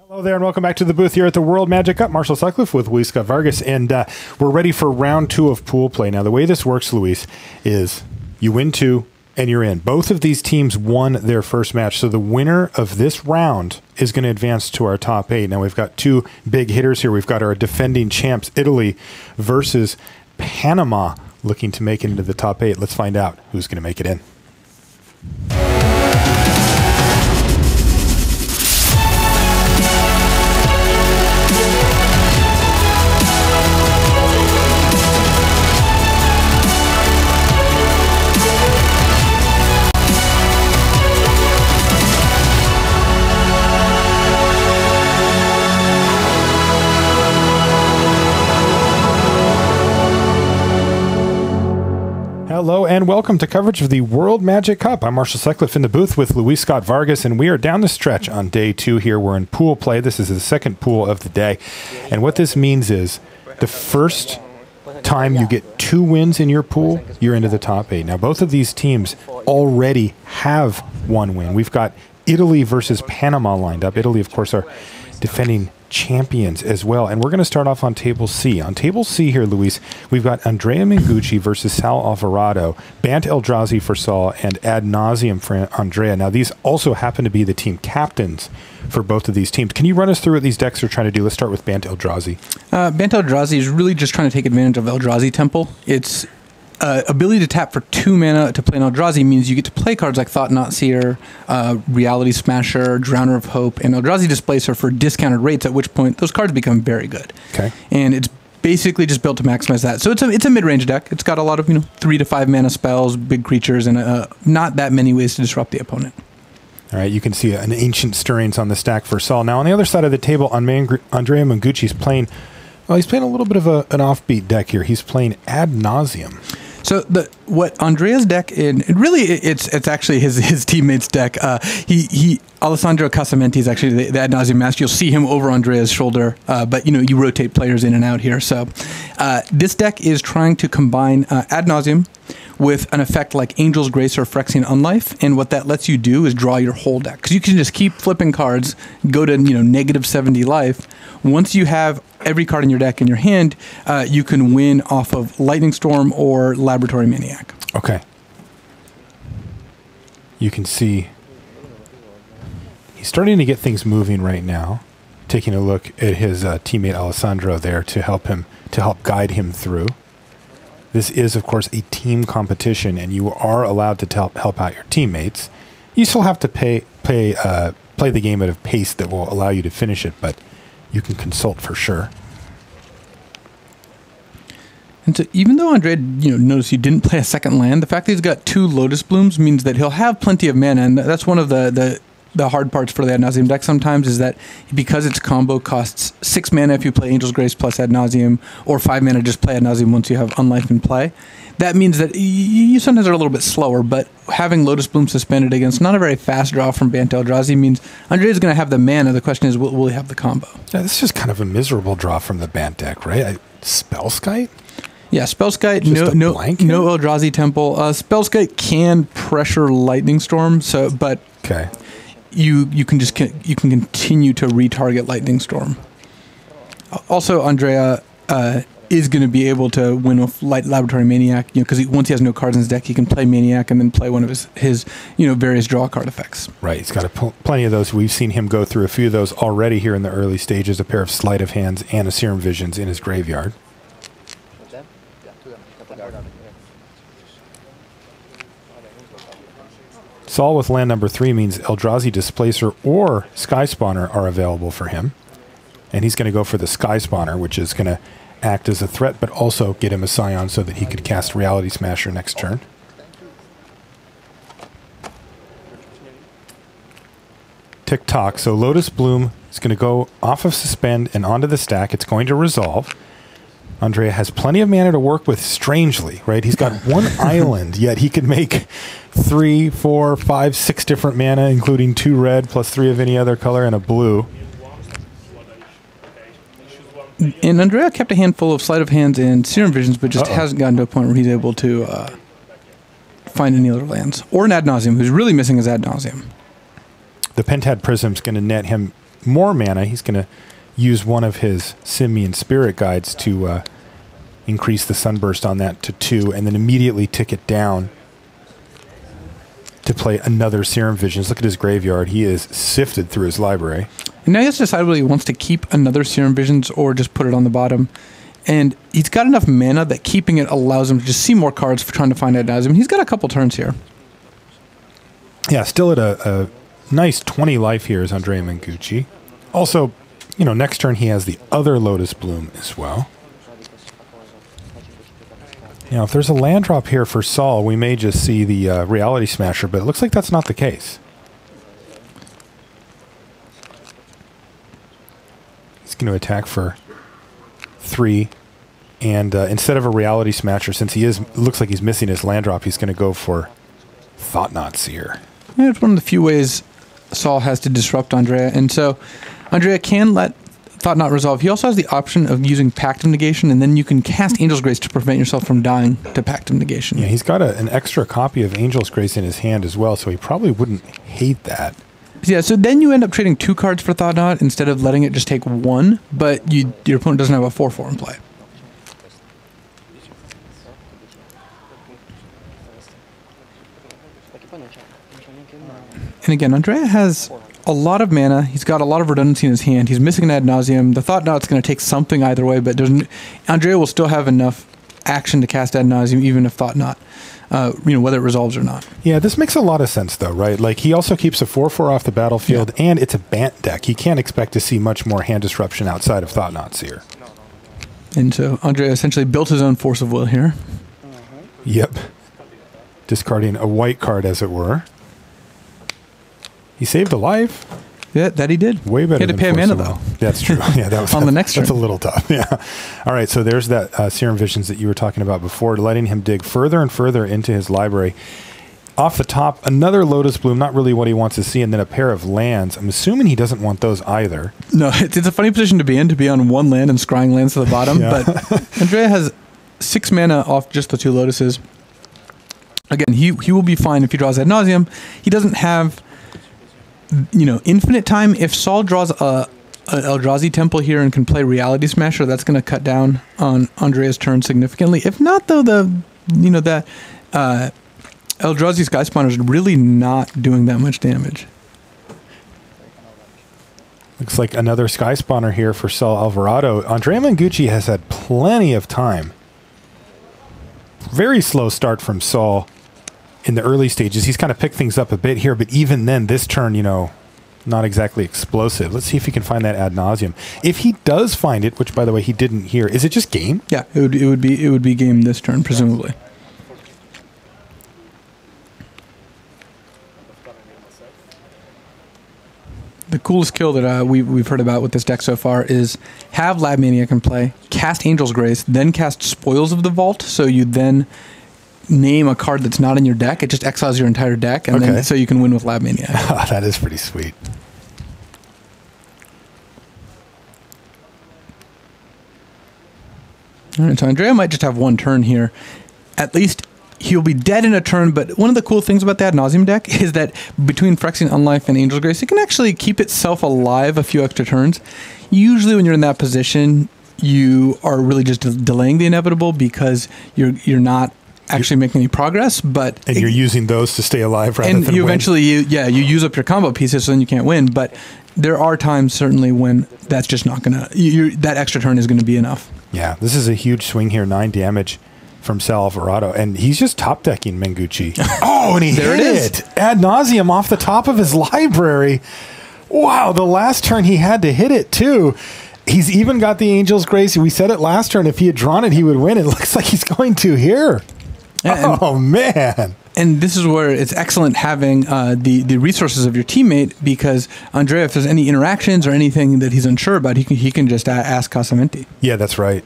Hello there, and welcome back to the booth here at the World Magic Cup. Marshall Sutcliffe with Luis Scott Vargas, and we're ready for round 2 of pool play. Now, the way this works, Luis, is you win 2 and you're in. Both of these teams won their first match, so the winner of this round is going to advance to our top 8. Now, we've got 2 big hitters here. We've got our defending champs, Italy, versus Panama, looking to make it into the top 8. Let's find out who's going to make it in. Hello and welcome to coverage of the World Magic Cup. I'm Marshall Sutcliffe in the booth with Luis Scott Vargas, and we are down the stretch on day 2 here. We're in pool play. This is the second pool of the day. And what this means is the first time you get 2 wins in your pool, you're into the top 8. Now, both of these teams already have 1 win. We've got Italy versus Panama lined up. Italy, of course, are defending champions as well. And we're going to start off on table C. On table C here, Luis, we've got Andrea Mengucci versus Sal Alvarado, Bant Eldrazi for Sal, and Ad Nauseam for Andrea. Now, these also happen to be the team captains for both of these teams. Can you run us through what these decks are trying to do? Let's start with Bant Eldrazi. Bant Eldrazi is really just trying to take advantage of Eldrazi Temple. Its ability to tap for 2 mana to play an Eldrazi means you get to play cards like Thought Knot Seer, Reality Smasher, Drowner of Hope, and Eldrazi Displacer for discounted rates, at which point those cards become very good. Okay. And it's basically just built to maximize that. So it's a mid-range deck. It's got a lot of 3 to 5 mana spells, big creatures, and not that many ways to disrupt the opponent. All right, you can see an Ancient Stirrings on the stack for Sal. Now, on the other side of the table, Andrea Mengucci's playing, well, he's playing a little bit of an offbeat deck here. He's playing Ad Nauseam. So what Andrea's deck it's actually his teammate's deck. Alessandro Casamenti is actually the Ad Nauseam master. You'll see him over Andrea's shoulder, but you rotate players in and out here. So this deck is trying to combine Ad Nauseam with an effect like Angel's Grace or Phyrexian Unlife, and what that lets you do is draw your whole deck, because you can just keep flipping cards, go to negative 70 life. Once you have every card in your deck in your hand, you can win off of Lightning Storm or Laboratory Maniac. Okay. You can see he's starting to get things moving right now. Taking a look at his teammate Alessandro there to help guide him through. This is, of course, a team competition, and you are allowed to help out your teammates. You still have to play the game at a pace that will allow you to finish it, but you can consult for sure. And so even though Andrea, notice he didn't play a second land, the fact that he's got 2 Lotus Blooms means that he'll have plenty of mana, and that's one of the hard parts for the Ad Nauseam deck sometimes, is that because its combo costs 6 mana if you play Angel's Grace plus Ad Nauseam, or 5 mana just play Ad Nauseam once you have Unlife in play. That means that you sometimes are a little bit slower, but having Lotus Bloom suspended against not a very fast draw from Bant Eldrazi means Andrea's going to have the mana. The question is, will he have the combo? Yeah, this is just kind of a miserable draw from the Bant deck, right? Spellskite? Yeah, Spellskite, no Eldrazi Temple. Spellskite can pressure Lightning Storm, but okay. You can continue to retarget Lightning Storm. Also, Andrea is going to be able to win with Laboratory Maniac, because once he has no cards in his deck, he can play Maniac and then play one of his various draw card effects. Right, he's got plenty of those. We've seen him go through a few of those already here in the early stages. A pair of Sleight of Hands and a Serum Visions in his graveyard. Sal with land number 3 means Eldrazi Displacer or Sky Spawner are available for him. And he's going to go for the Sky Spawner, which is going to act as a threat, but also get him a Scion so that he could cast Reality Smasher next turn. Tick-tock. So Lotus Bloom is going to go off of Suspend and onto the stack. It's going to resolve. Andrea has plenty of mana to work with, strangely, right? He's got 1 island, yet he could make 3, 4, 5, 6 different mana, including 2 red plus 3 of any other color and a blue. And Andrea kept a handful of Sleight of Hands and Serum Visions, but just hasn't gotten to a point where he's able to find any other lands. Or an Ad Nauseam, who's really missing his Ad Nauseam. The Pentad Prism's going to net him more mana. He's going to use one of his Simian Spirit Guides to increase the Sunburst on that to 2, and then immediately tick it down to play another Serum Visions. Look at his graveyard. He is sifted through his library. And now he has to decide whether he wants to keep another Serum Visions or just put it on the bottom. And he's got enough mana that keeping it allows him to just see more cards for trying to find Ad Nauseam. He's got a couple turns here. Yeah, still at a nice 20 life here is Andrea Mengucci. Also, you know, next turn he has the other Lotus Bloom as well. Now, if there's a land drop here for Saul, we may just see the Reality Smasher, but it looks like that's not the case. He's going to attack for 3, and instead of a Reality Smasher, since looks like he's missing his land drop, he's going to go for Thought-Knot Seer. Yeah, it's one of the few ways Saul has to disrupt Andrea, and so Andrea can let Thought-Knot resolve. He also has the option of using Pact of Negation, and then you can cast Angel's Grace to prevent yourself from dying to Pact of Negation. Yeah, he's got an extra copy of Angel's Grace in his hand as well, so he probably wouldn't hate that. Yeah, so then you end up trading 2 cards for Thought-Knot instead of letting it just take 1, but your opponent doesn't have a 4/4 in play. And again, Andrea has a lot of mana. He's got a lot of redundancy in his hand. He's missing an Ad Nauseam. The Thought-Knot's going to take something either way, but Andrea will still have enough action to cast Ad Nauseam, even if Thought-Knot, whether it resolves or not. Yeah, this makes a lot of sense, though, right? Like, he also keeps a 4/4 off the battlefield, and it's a Bant deck. He can't expect to see much more hand disruption outside of Thought-Knot Seer. And so Andrea essentially built his own Force of Will here. Yep. Discarding a white card, as it were. He saved a life. Yeah, that he did. Way better. He had to pay a mana, though. That's true. Yeah, that was on the next turn. That's a little tough. Yeah. All right. So there's that Serum Visions that you were talking about before, letting him dig further and further into his library. Off the top, another Lotus Bloom, not really what he wants to see, and then a pair of lands. I'm assuming he doesn't want those either. No, it's a funny position to be in, to be on 1 land and scrying lands to the bottom. Yeah. But Andrea has 6 mana off just the 2 Lotuses. Again, he will be fine if he draws Ad Nauseam. He doesn't have, infinite time. If Saul draws a Eldrazi Temple here and can play Reality Smasher, that's going to cut down on Andrea's turn significantly. If not, though, that Eldrazi Sky Spawner is really not doing that much damage. Looks like another Sky Spawner here for Saul Alvarado. Andrea Mengucci has had plenty of time. Very slow start from Saul in the early stages. He's kind of picked things up a bit here, but even then, this turn, not exactly explosive. Let's see if he can find that Ad Nauseam. If he does find it, which, by the way, he didn't here, is it just game? Yeah, it would be game this turn, presumably. The coolest kill that we've heard about with this deck so far is have Lab Maniac in play, cast Angel's Grace, then cast Spoils of the Vault, so you then name a card that's not in your deck. It just exiles your entire deck, and then so you can win with Lab Maniac. That is pretty sweet. All right, so Andrea might just have 1 turn here. At least he'll be dead in a turn, but one of the cool things about the Ad Nauseam deck is that between Phyrexian Unlife and Angel's Grace, it can actually keep itself alive a few extra turns. Usually when you're in that position, you are really just delaying the inevitable because you're not actually making any progress, and you're using those to stay alive rather than you win. Eventually you use up your combo pieces, so then you can't win. But there are times certainly when that's just not gonna that extra turn is gonna be enough. Yeah, this is a huge swing here, 9 damage from Sal Alvarado, and he's just top decking Mengucci. Oh, and he hit it! Ad Nauseam off the top of his library. Wow, the last turn he had to hit it too. He's even got the Angel's Grace. We said it last turn. If he had drawn it, he would win. It looks like he's going to here. Oh, man. And this is where it's excellent having the resources of your teammate, because Andrea, if there's any interactions or anything that he's unsure about, he can just ask Casamenti. Yeah, that's right.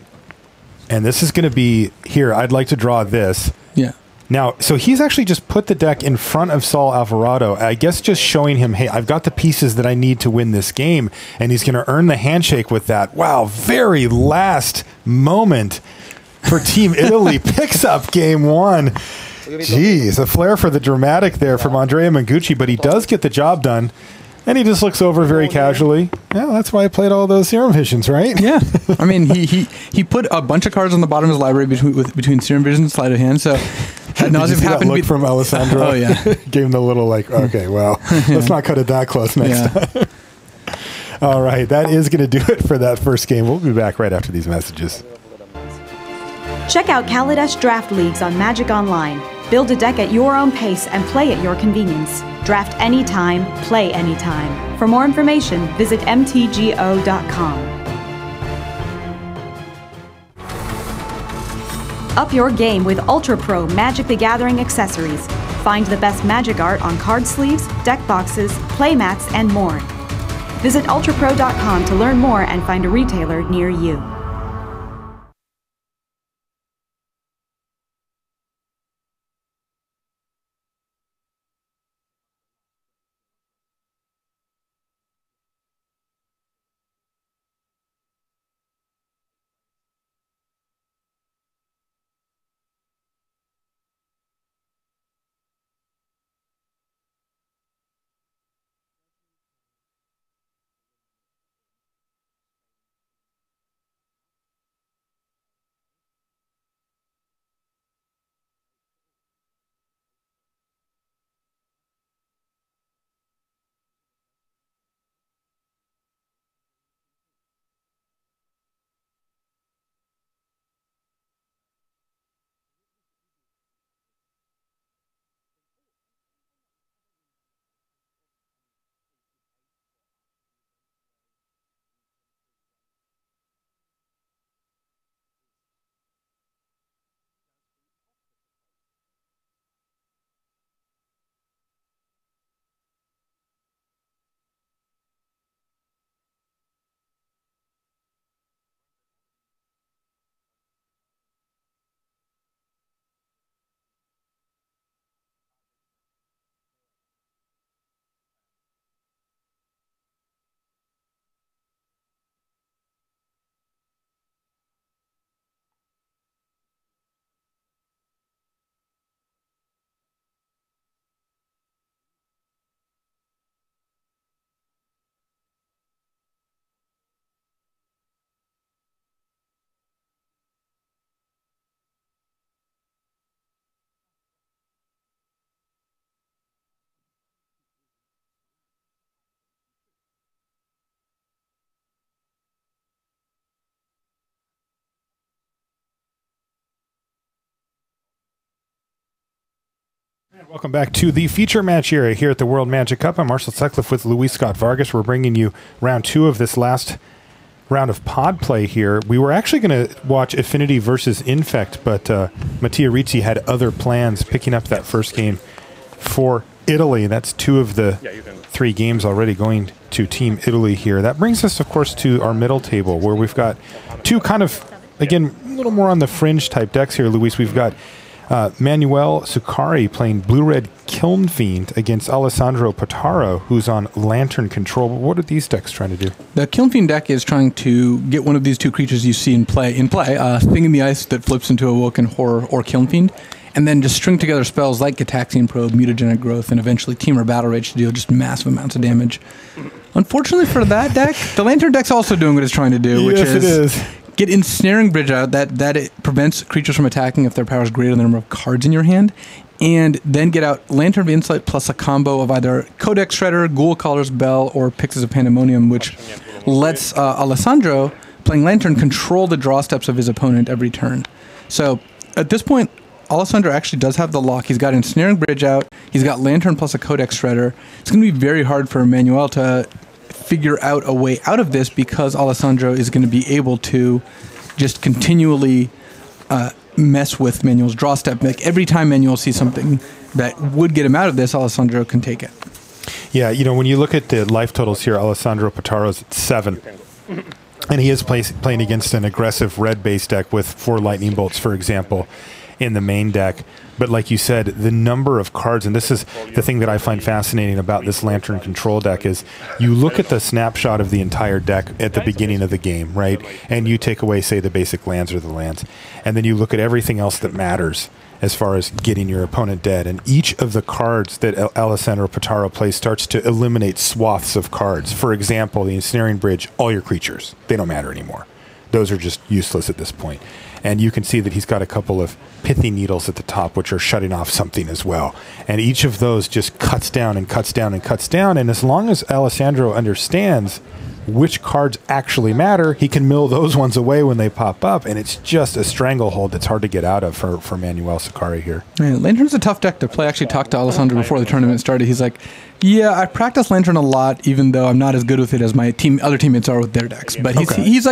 And this is going to be here. I'd like to draw this. Yeah. Now, so he's actually just put the deck in front of Saul Alvarado, I guess just showing him, hey, I've got the pieces that I need to win this game, and he's going to earn the handshake with that. Wow, very last moment for Team Italy. Picks up game 1. Jeez, a flair for the dramatic there from Andrea Mengucci, but he does get the job done. And he just looks over very casually. Yeah, that's why I played all those Serum Visions, right? Yeah. I mean, he put a bunch of cards on the bottom of his library between Serum Vision and Sleight of Hand. So Did you see that look from Alessandro? Oh, yeah. Gave him the little like, okay, well, let's not cut it that close next time. All right, that is going to do it for that first game. We'll be back right after these messages. Check out Kaladesh Draft Leagues on Magic Online. Build a deck at your own pace and play at your convenience. Draft anytime, play anytime. For more information, visit mtgo.com. Up your game with Ultra Pro Magic the Gathering accessories. Find the best Magic art on card sleeves, deck boxes, play mats, and more. Visit ultrapro.com to learn more and find a retailer near you. Welcome back to the feature match area here at the World Magic Cup. I'm Marshall Sutcliffe with Luis Scott Vargas. We're bringing you round 2 of this last round of pod play here. We were actually going to watch Affinity versus Infect, but Mattia Ricci had other plans picking up that first game for Italy. That's 2 of the 3 games already going to Team Italy here. That brings us, of course, to our middle table where we've got 2 kind of, again, a little more on the fringe type decks here, Luis. We've got Manuel Sucari playing Blue-Red Kiln Fiend against Alessandro Potaro, who's on Lantern Control. What are these decks trying to do? The Kiln Fiend deck is trying to get one of these 2 creatures you see in play, Thing in the Ice that flips into Awoken Horror or Kiln Fiend, and then just string together spells like Gataxian Probe, Mutagenic Growth, and eventually Temur Battle Rage to deal just massive amounts of damage. Unfortunately for that deck, the Lantern deck's also doing what it's trying to do, which is get Ensnaring Bridge out, that it prevents creatures from attacking if their power is greater than the number of cards in your hand, and then get out Lantern of Insight plus a combo of either Codex Shredder, Ghoul Caller's Bell, or Pyxis of Pandemonium, which lets Alessandro, playing Lantern, control the draw steps of his opponent every turn. So, at this point, Alessandro actually does have the lock. He's got Ensnaring Bridge out, he's got Lantern plus a Codex Shredder. It's going to be very hard for Manuel to figure out a way out of this because Alessandro is going to be able to just continually mess with Manuel's draw step. Like every time Manuel sees something that would get him out of this, Alessandro can take it. Yeah, you know, when you look at the life totals here, Alessandro Potaro's at 7. And he is playing against an aggressive red-based deck with 4 Lightning Bolts, for example, in the main deck. But like you said, the number of cards, and this is the thing that I find fascinating about this Lantern Control deck, is you look at the snapshot of the entire deck at the beginning of the game, right? And you take away, say, the basic lands or the lands. And then you look at everything else that matters. as far as getting your opponent dead. And each of the cards that Alessandro Pitaro plays starts to eliminate swaths of cards. For example, the Ensnaring Bridge, all your creatures, they don't matter anymore. Those are just useless at this point. And you can see that he's got a couple of pithy needles at the top, which are shutting off something as well. And each of those just cuts down and cuts down and cuts down. And as long as Alessandro understands which cards actually matter, he can mill those ones away when they pop up, and it's just a stranglehold that's hard to get out of for Manuel Sakari here. Man, Lantern's a tough deck to play. I actually talked to Alessandro before the tournament started. He's like, yeah, I practice Lantern a lot, even though I'm not as good with it as my other teammates are with their decks. But he was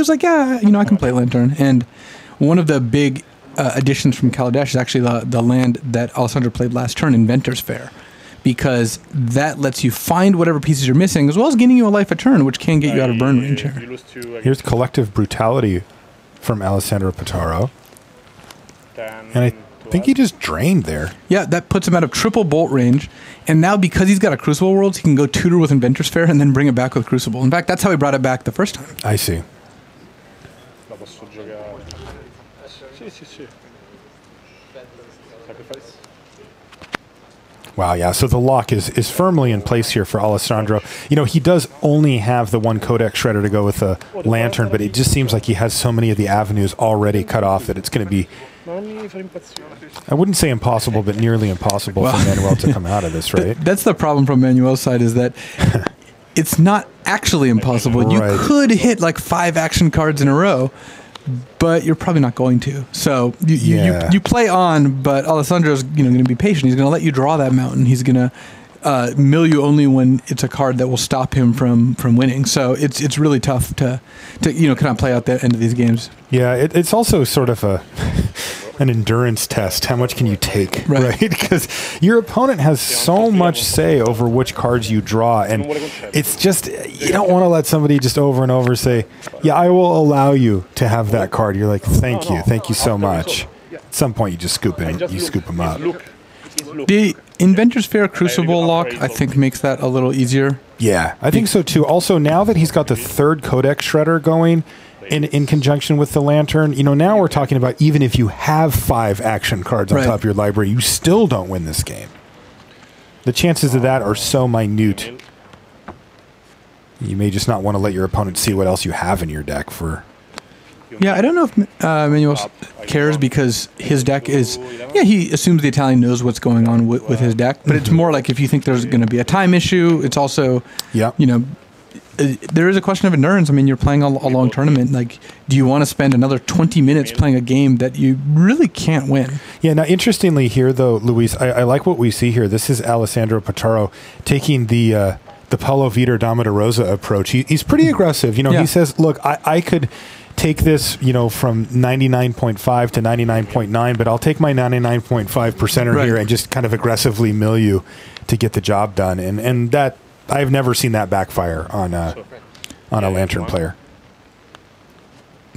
like, yeah, I can play Lantern. And one of the big additions from Kaladesh is actually the land that Alessandro played last turn, Inventor's Fair, because that lets you find whatever pieces you're missing, as well as getting you a life a turn, which can get you out of burn range here. Here's Collective Brutality from Alessandro Pitaro. And I think he just drained there. Yeah, that puts him out of triple bolt range. And now, because he's got a Crucible Worlds, he can go tutor with Inventor's Fair and then bring it back with Crucible. In fact, that's how he brought it back the first time. I see. Wow, yeah, so the lock is firmly in place here for Alessandro. You know, he does only have the one Codex Shredder to go with the Lantern, but it just seems like he has so many of the avenues already cut off that it's going to be, I wouldn't say impossible, but nearly impossible for Manuel to come out of this, right? That's the problem from Manuel's side, is that it's not actually impossible. You could hit like 5 action cards in a row, but you're probably not going to. So you play on, but Alessandro's going to be patient. He's going to let you draw that mountain. He's going to mill you only when it's a card that will stop him from winning. So it's really tough to kind of play out the end of these games. Yeah, it's also sort of an endurance test. How much can you take, right? Because your opponent has so much say over which cards you draw, and it's just, you don't want to let somebody just over and over say, yeah, I will allow you to have that card. You're like, thank you so much. At some point, you just scoop him up. The Inventor's Fair Crucible lock, I think, makes that a little easier. Yeah, I think so too. Also, now that he's got the third Codex Shredder going, in conjunction with the Lantern, now we're talking about even if you have 5 action cards on top of your library, you still don't win this game. The chances of that are so minute. You may just not want to let your opponent see what else you have in your deck for... Yeah, I don't know if Manuel cares, because his deck is... Yeah, he assumes the Italian knows what's going on with his deck, but it's more like if you think there's going to be a time issue, it's also, there is a question of endurance. I mean, you're playing a long tournament. Like, do you want to spend another 20 minutes playing a game that you really can't win? Yeah, now, interestingly here, though, Luis, I like what we see here. This is Alessandro Pitaro taking the Paulo Vitor Dama Rosa approach. He's pretty aggressive. He says, look, I could take this, from 99.5 to 99.9, but I'll take my 99.5%er here and just kind of aggressively mill you to get the job done. And that... I've never seen that backfire on a Lantern player.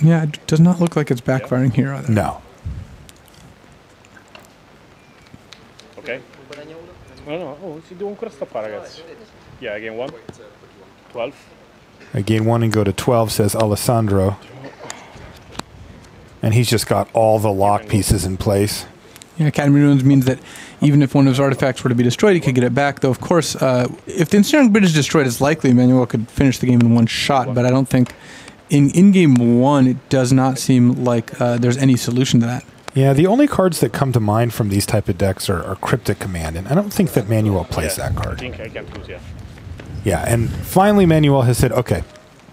Yeah, it does not look like it's backfiring here either. No. Okay. No. Oh, si devo ancora stappare, ragazzi. Yeah, I gain 1. 12. I gain 1 and go to 12, says Alessandro. And he's just got all the lock pieces in place. Yeah, Academy Ruins means that even if one of his artifacts were to be destroyed, he could get it back. Though, of course, if the Ensnaring Bridge is destroyed, it's likely Manuel could finish the game in one shot. But I don't think in game 1, it does not seem like there's any solution to that. Yeah, the only cards that come to mind from these type of decks are Cryptic Command, and I don't think that Manuel plays that card. I think I can lose, yeah. Yeah, and finally Manuel has said, okay,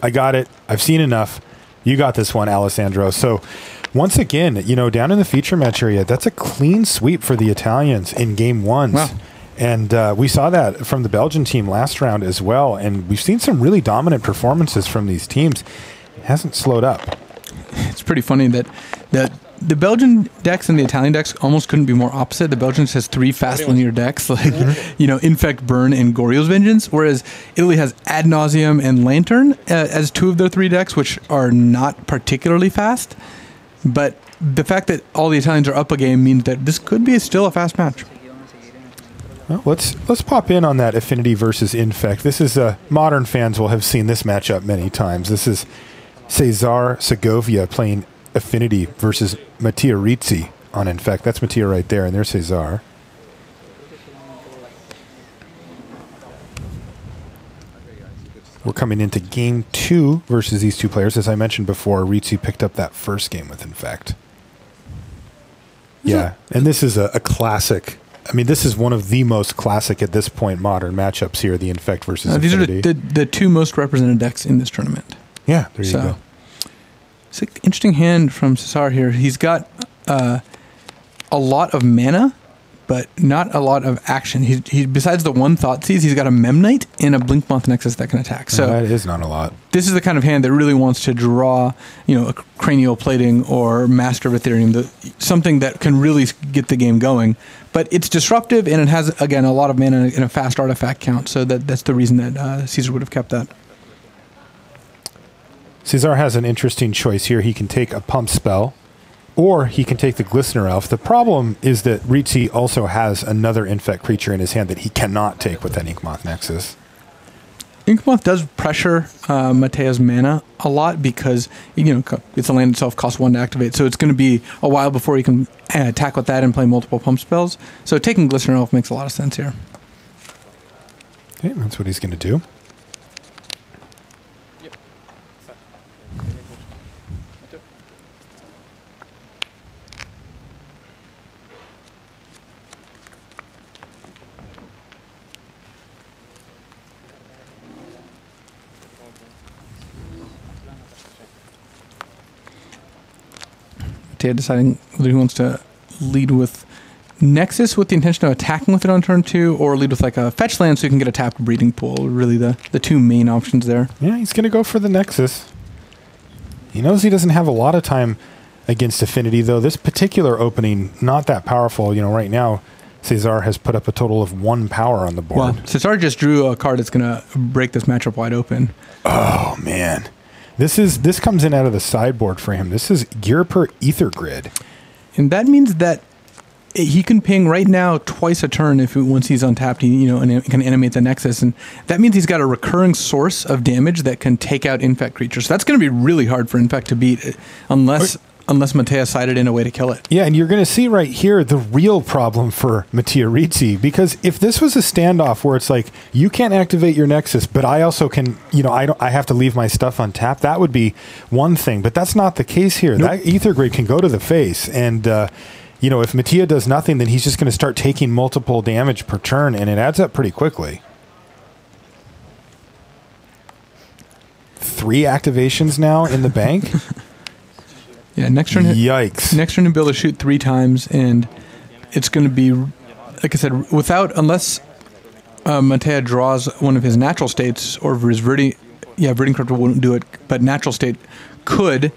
I got it. I've seen enough. You got this one, Alessandro. So... once again, down in the feature match area, that's a clean sweep for the Italians in game 1s. Wow. And we saw that from the Belgian team last round as well. And we've seen some really dominant performances from these teams. It hasn't slowed up. It's pretty funny that the Belgian decks and the Italian decks almost couldn't be more opposite. The Belgians has 3 fast linear decks, like, Infect, Burn, and Goryo's Vengeance, whereas Italy has Ad Nauseam and Lantern as 2 of their 3 decks, which are not particularly fast. But the fact that all the Italians are up a game means that this could be still a fast match. Well, let's pop in on that Affinity versus Infect. This is modern fans will have seen this matchup many times. This is Cesar Segovia playing Affinity versus Mattia Rizzi on Infect. That's Mattia right there, and there's Cesar. We're coming into game 2 versus these two players. As I mentioned before, Ritzy picked up that first game with Infect. Yeah, and this is a classic. I mean, this is one of the most classic at this point modern matchups here, the Infect versus Infinity. These are the two most represented decks in this tournament. Yeah, there you go. It's an interesting hand from Cesar here. He's got a lot of mana, but not a lot of action. He besides the one Thoughtseize, he's got a Memnite and a Blinkmoth Nexus that can attack. So that is not a lot. This is the kind of hand that really wants to draw, a Cranial Plating or Master of Ethereum, something that can really get the game going. But it's disruptive, and it has, again, a lot of mana and a fast artifact count, so that's the reason that Caesar would have kept that. Cesar has an interesting choice here. He can take a Pump Spell, or he can take the Glistener Elf. The problem is that Ritzy also has another Infect creature in his hand that he cannot take with that Inkmoth Nexus. Inkmoth does pressure Mattea's mana a lot because it's a land itself, costs 1 to activate, so it's going to be a while before he can attack with that and play multiple pump spells. So taking Glistener Elf makes a lot of sense here. Okay, that's what he's going to do. Mattea deciding whether he wants to lead with Nexus with the intention of attacking with it on turn 2, or lead with like a fetch land so you can get a tapped Breeding Pool. Really the two main options there. Yeah, he's going to go for the Nexus. He knows he doesn't have a lot of time against Affinity, though. This particular opening, not that powerful. Right now, Cesar has put up a total of 1 power on the board. Well, Cesar just drew a card that's going to break this matchup wide open. Oh, man. This comes in out of the sideboard for him. This is Gearper Ether Grid. And that means that he can ping right now twice a turn once he's untapped, and can animate the Nexus. And that means he's got a recurring source of damage that can take out Infect creatures. So that's going to be really hard for Infect to beat unless Mattea sided in a way to kill it. Yeah, and you're going to see right here the real problem for Mattia Ritzy, because if this was a standoff where it's like, you can't activate your Nexus, but I also can, I have to leave my stuff untapped, that would be one thing. But that's not the case here. Nope. That Ether Grid can go to the face, and if Mattia does nothing, then he's just going to start taking multiple damage per turn, and it adds up pretty quickly. 3 activations now in the bank. Yeah, next turn. Yikes. Next turn, he'll be able to shoot 3 times, and it's going to be, like I said, unless Mattea draws one of his natural states, or his Verding Corruptor won't do it, but natural state could.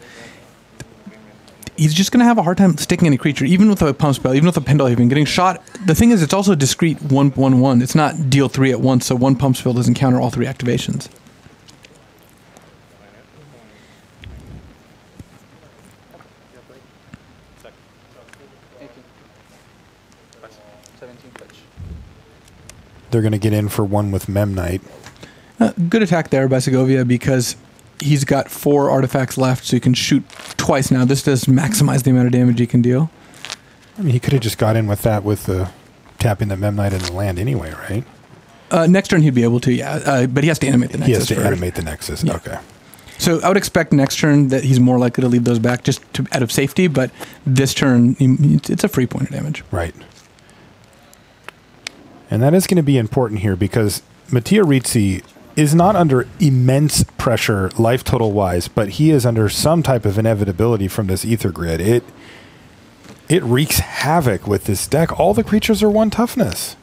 He's just going to have a hard time sticking any creature, even with a pump spell, even with a Pendelhaven. Getting shot. The thing is, it's also a discrete 1/1/1. It's not deal 3 at once, so 1 pump spell doesn't counter all 3 activations. They're going to get in for 1 with Memnite. Good attack there by Segovia, because he's got 4 artifacts left, so he can shoot twice now. This does maximize the amount of damage he can deal. I mean, he could have just got in with that with the tapping the Memnite in the land anyway, right? Next turn he'd be able to, yeah. But he has to animate the Nexus. He has to animate the Nexus. Yeah. Okay. So I would expect next turn that he's more likely to leave those back just out of safety, but this turn, it's a free point of damage. Right. And that is going to be important here, because Mattia Ritzy is not under immense pressure life total wise, but he is under some type of inevitability from this Ether Grid. It wreaks havoc with this deck. All the creatures are 1 toughness.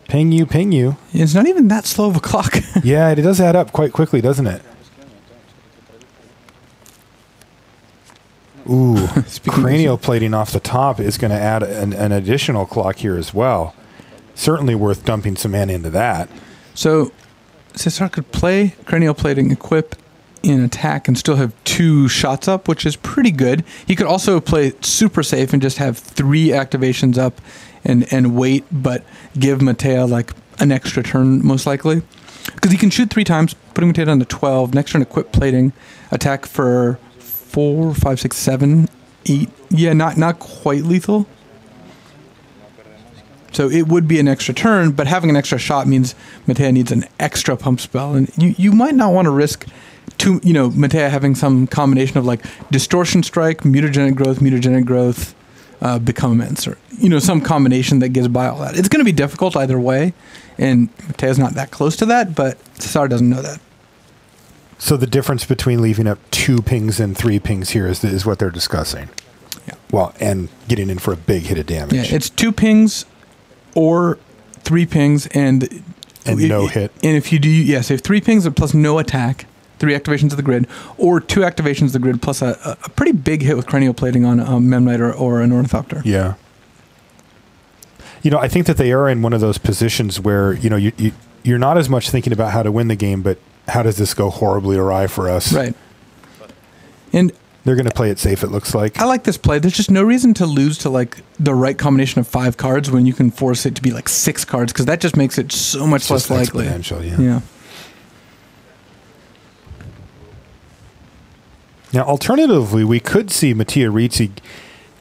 Ping you, ping you. It's not even that slow of a clock. Yeah, it does add up quite quickly, doesn't it? Ooh, cranial plating off the top is going to add an additional clock here as well. Certainly worth dumping some mana into that. So Cesar could play cranial plating, equip, in attack, and still have 2 shots up, which is pretty good. He could also play super safe and just have 3 activations up and wait, but give Mattea like an extra turn most likely. Because he can shoot 3 times, putting Mattea down to 12. Next turn, equip plating, attack for 4, 5, 6, 7. 8. Yeah, not quite lethal. So it would be an extra turn, but having an extra shot means Matea needs an extra pump spell, and you might not want to risk Matea having some combination of like distortion strike, mutagenic growth, become immense, or some combination that gets by all that. It's going to be difficult either way, and Matea's not that close to that, but Cesar doesn't know that. So the difference between leaving up 2 pings and 3 pings here is what they're discussing. Yeah. Well, and getting in for a big hit of damage. Yeah, it's 2 pings or 3 pings and no hit. And if you do, so if 3 pings plus no attack, 3 activations of the grid, or 2 activations of the grid plus a pretty big hit with cranial plating on a Memnite or an Ornithopter. Yeah. I think that they are in one of those positions where, you're not as much thinking about how to win the game, but how does this go horribly awry for us? Right. And they're going to play it safe, it looks like. I like this play. There's just no reason to lose to like the right combination of 5 cards when you can force it to be like 6 cards, because that just makes it so much less likely. Exponential, Yeah. Now, alternatively, we could see Matea Rizzi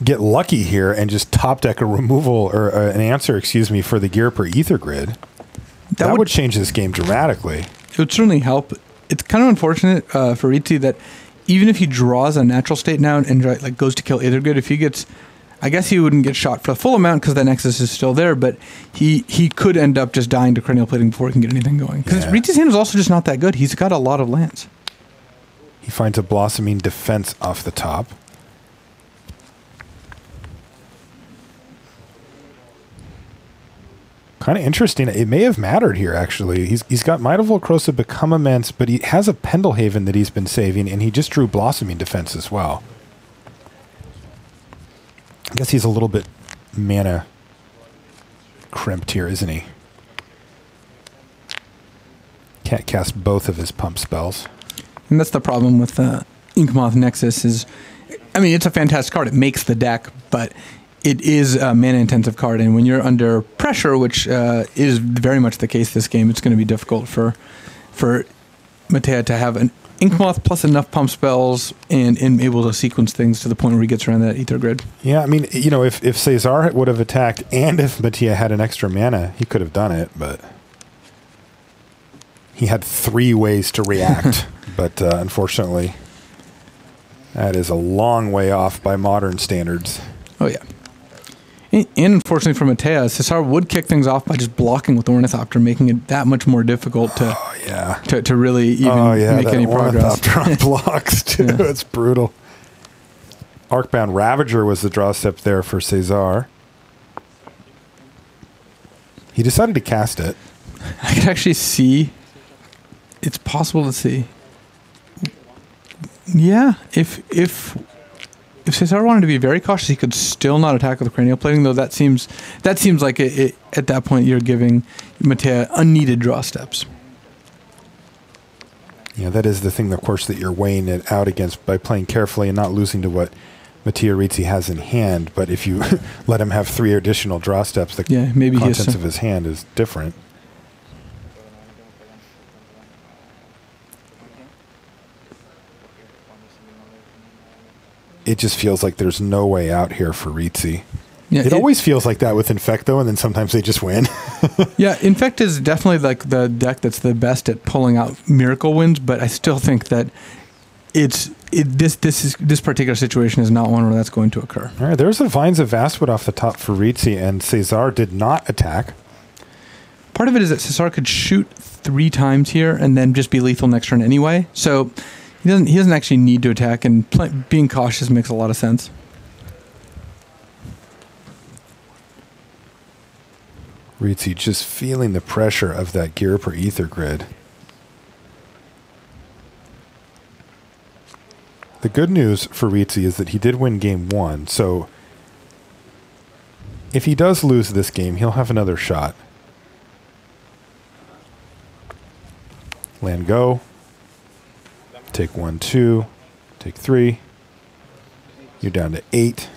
get lucky here and just top deck a removal or an answer, for the gear per ether grid. That would change this game dramatically. It would certainly help. It's kind of unfortunate for Rizzi that even if he draws a natural state now and like goes to kill ether grid, if he gets, I guess he wouldn't get shot for the full amount because the Nexus is still there, but he could end up just dying to cranial plating before he can get anything going. Because Rizzi's hand is also just not that good. He's got a lot of lands. He finds a blossoming defense off the top. Kind of interesting. It may have mattered here, actually. He's got Might of Volcrosa become immense, but he has a Pendlehaven that he's been saving, and he just drew Blossoming Defense as well. I guess he's a little bit mana crimped here, isn't he? Can't cast both of his pump spells. And that's the problem with Inkmoth Nexus is, it's a fantastic card. It makes the deck, but it is a mana-intensive card, and when you're under pressure, which is very much the case this game, it's going to be difficult for Matea to have an Inkmoth plus enough pump spells and able to sequence things to the point where he gets around that ether grid. Yeah, if Cesar would have attacked and if Matea had an extra mana, he could have done it, but he had 3 ways to react. But unfortunately, that is a long way off by modern standards. Oh, yeah. And unfortunately for Matea, Cesar would kick things off by just blocking with Ornithopter, making it that much more difficult to really even make any progress. Ornithopter on blocks, too. Yeah. It's brutal. Arcbound Ravager was the draw step there for Cesar. He decided to cast it. I could actually see. It's possible to see. Yeah, if Cesar wanted to be very cautious, he could still not attack with cranial plating, though that seems like it, at that point you're giving Matea unneeded draw steps. Yeah, that is the thing, of course, that you're weighing it out against by playing carefully and not losing to what Matea Rizzi has in hand. But if you let him have 3 additional draw steps, the contents of his hand is different. It just feels like there's no way out here for Rizzi. Yeah, it always feels like that with Infect, though, and then sometimes they just win. Yeah, Infect is definitely like the deck that's the best at pulling out miracle wins, but I still think that this particular situation is not one where that's going to occur. All right, there's a Vines of Vastwood off the top for Rizzi, and Cesar did not attack. Part of it is that Cesar could shoot 3 times here and then just be lethal next turn anyway, so he doesn't actually need to attack, and being cautious makes a lot of sense. Rizzi just feeling the pressure of that gear per ether grid. The good news for Rizzi is that he did win game 1, so if he does lose this game, he'll have another shot. Land go. Take 1, 2. Take 3. You're down to 8.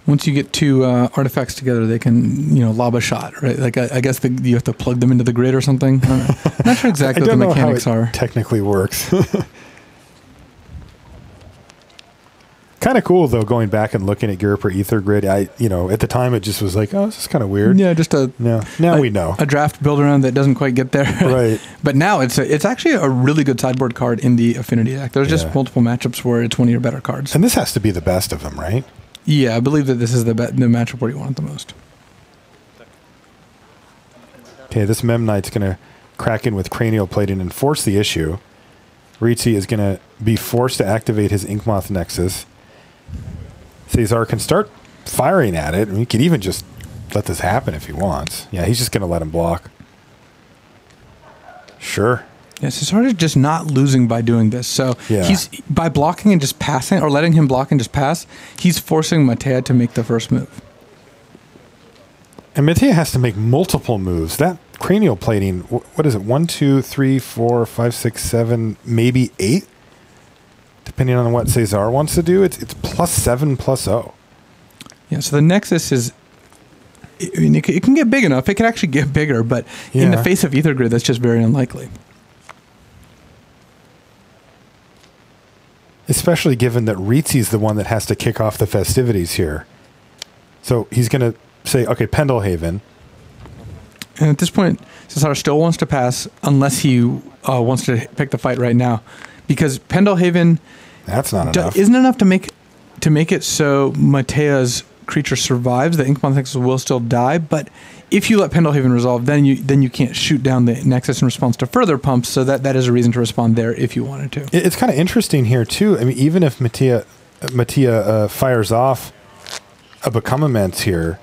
Once you get 2 artifacts together, they can, lob a shot, right? Like I guess you have to plug them into the grid or something. I'm not sure exactly what the mechanics are. Technically works. kind of cool though, going back and looking at Girper Ether Grid. At the time it just was like, oh, this is kind of weird. Yeah, just now we know a draft build around that doesn't quite get there. Right. But now it's actually a really good sideboard card in the Affinity deck. There's just multiple matchups where it's one of your better cards. And this has to be the best of them, right? Yeah, I believe that this is the matchup where you want it the most. Okay, this Mem Knight's going to crack in with Cranial Plating and force the issue. Ritzy is going to be forced to activate his Inkmoth Nexus. Cesar can start firing at it. He could even just let this happen if he wants. Yeah, he's just going to let him block. Sure. Yeah, Cesar is just not losing by doing this. So he's by blocking and just passing, or letting him block and just pass, he's forcing Matea to make the first move. And Matea has to make multiple moves. That Cranial Plating, what is it? 1, 2, 3, 4, 5, 6, 7, maybe 8? Depending on what Cesar wants to do. It's +7, +0. Yeah, so the Nexus is... it can get big enough. It can actually get bigger, but in the face of Ether Grid, that's just very unlikely. Especially given that Ritzy's the one that has to kick off the festivities here. So he's going to say, okay, Pendelhaven. And at this point, Cesar still wants to pass unless he wants to pick the fight right now. Because Pendelhaven... That's not enough. Isn't enough to make it so Matea's creature survives. The Inkmoth Nexus will still die, but if you let Pendelhaven resolve, then you can't shoot down the Nexus in response to further pumps, so that is a reason to respond there if you wanted to. It's kind of interesting here, too. I mean, even if Matea fires off a Become Immense here,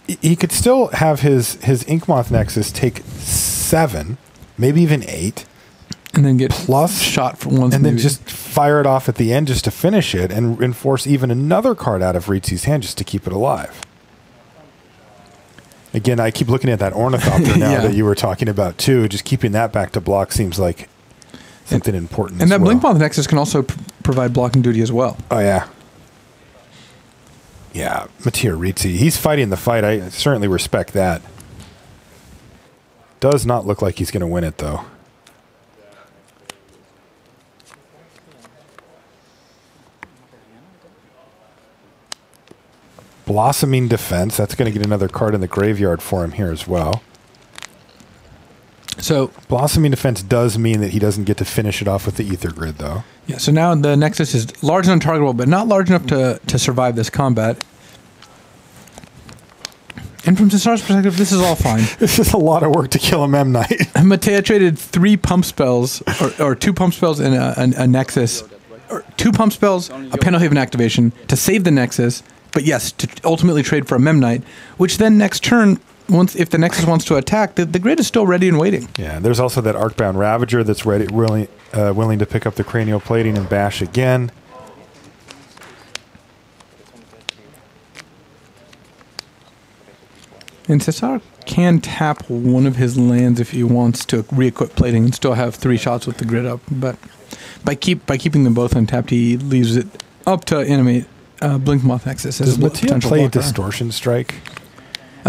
he could still have his Inkmoth Nexus take 7, maybe even 8. And then get plus shot for once. And then just fire it off at the end just to finish it and force even another card out of Ritzy's hand just to keep it alive. Again, I keep looking at that Ornithopter now that you were talking about too. Just keeping that back to block seems like something important. And that Blinkmoth Nexus can also provide blocking duty as well. Oh, yeah. Yeah, Matea Ritzy. He's fighting the fight. I certainly respect that. Does not look like he's going to win it, though. Blossoming Defense. That's going to get another card in the graveyard for him here as well. So Blossoming Defense does mean that he doesn't get to finish it off with the Ether Grid, though. Yeah, so now the Nexus is large and untargetable, but not large enough to survive this combat. And from Cesar's perspective, this is all fine. This is a lot of work to kill a Mem Knight. Matea traded 3 pump spells, or 2 pump spells and a Nexus, or 2 pump spells, a Pendelhaven activation to save the Nexus, but yes, to ultimately trade for a Mem Knight, which then next turn, if the Nexus wants to attack, the grid is still ready and waiting. Yeah, there's also that Arcbound Ravager that's ready, willing to pick up the Cranial Plating and bash again. And Cesar can tap one of his lands if he wants to re-equip Plating and still have 3 shots with the grid up. But by keeping them both untapped, he leaves it up to animate Blinkmoth Nexus. Does Matea play Distortion Strike?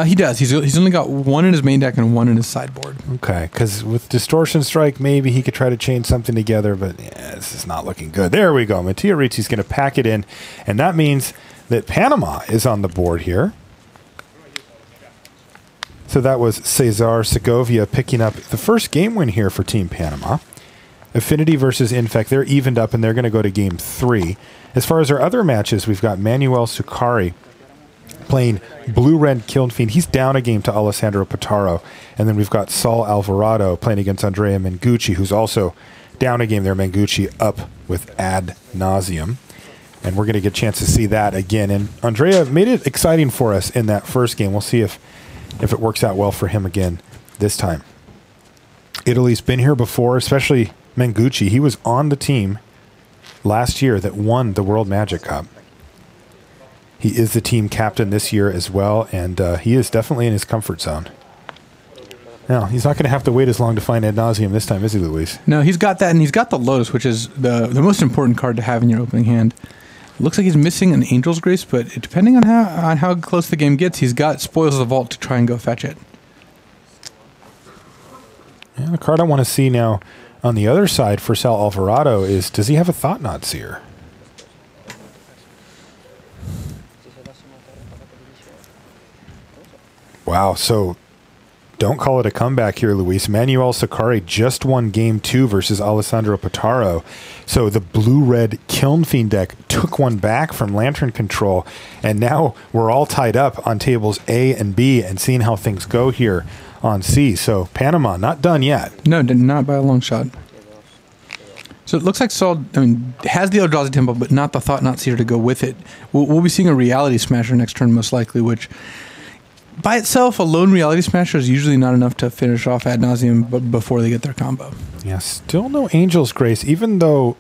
He does. He's only got 1 in his main deck and 1 in his sideboard. Okay, because with Distortion Strike, maybe he could try to chain something together, but this is not looking good. There we go. Matea Ritzy's going to pack it in, and that means that Panama is on the board here. So that was Cesar Segovia picking up the first game win here for Team Panama. Affinity versus Infect, they're evened up, and they're going to go to Game 3. As far as our other matches, we've got Manuel Sukari playing Blue-Red Killed Fiend. He's down a game to Alessandro Pitaro. And then we've got Saul Alvarado playing against Andrea Mengucci, who's also down a game there. Mengucci up with Ad Nauseum. And we're going to get a chance to see that again. And Andrea made it exciting for us in that first game. We'll see if it works out well for him again this time. Italy's been here before, especially Mengucci. He was on the team last year that won the World Magic Cup. He is the team captain this year as well, and he is definitely in his comfort zone. Now, he's not going to have to wait as long to find Ad Nauseum this time, is he, Luis? No, he's got that, and he's got the Lotus, which is the most important card to have in your opening hand. Looks like he's missing an Angel's Grace, but depending on how close the game gets, he's got Spoils of the Vault to try and go fetch it. Yeah, the card I want to see now on the other side for Sal Alvarado is, does he have a Thought-Knot Seer? Wow. So don't call it a comeback here, Luis. Manuel Sakari just won game 2 versus Alessandro Potaro. So the blue-red Kiln Fiend deck took one back from Lantern Control, and now we're all tied up on tables A and B and seeing how things go here on C. So Panama, not done yet. No, not by a long shot. So it looks like Saul, has the Eldrazi Temple, but not the Thought-Knot Seer to go with it. We'll be seeing a Reality Smasher next turn, most likely, which by itself, a lone Reality Smasher is usually not enough to finish off Ad Nauseam before they get their combo. Yeah, still no Angel's Grace, even though,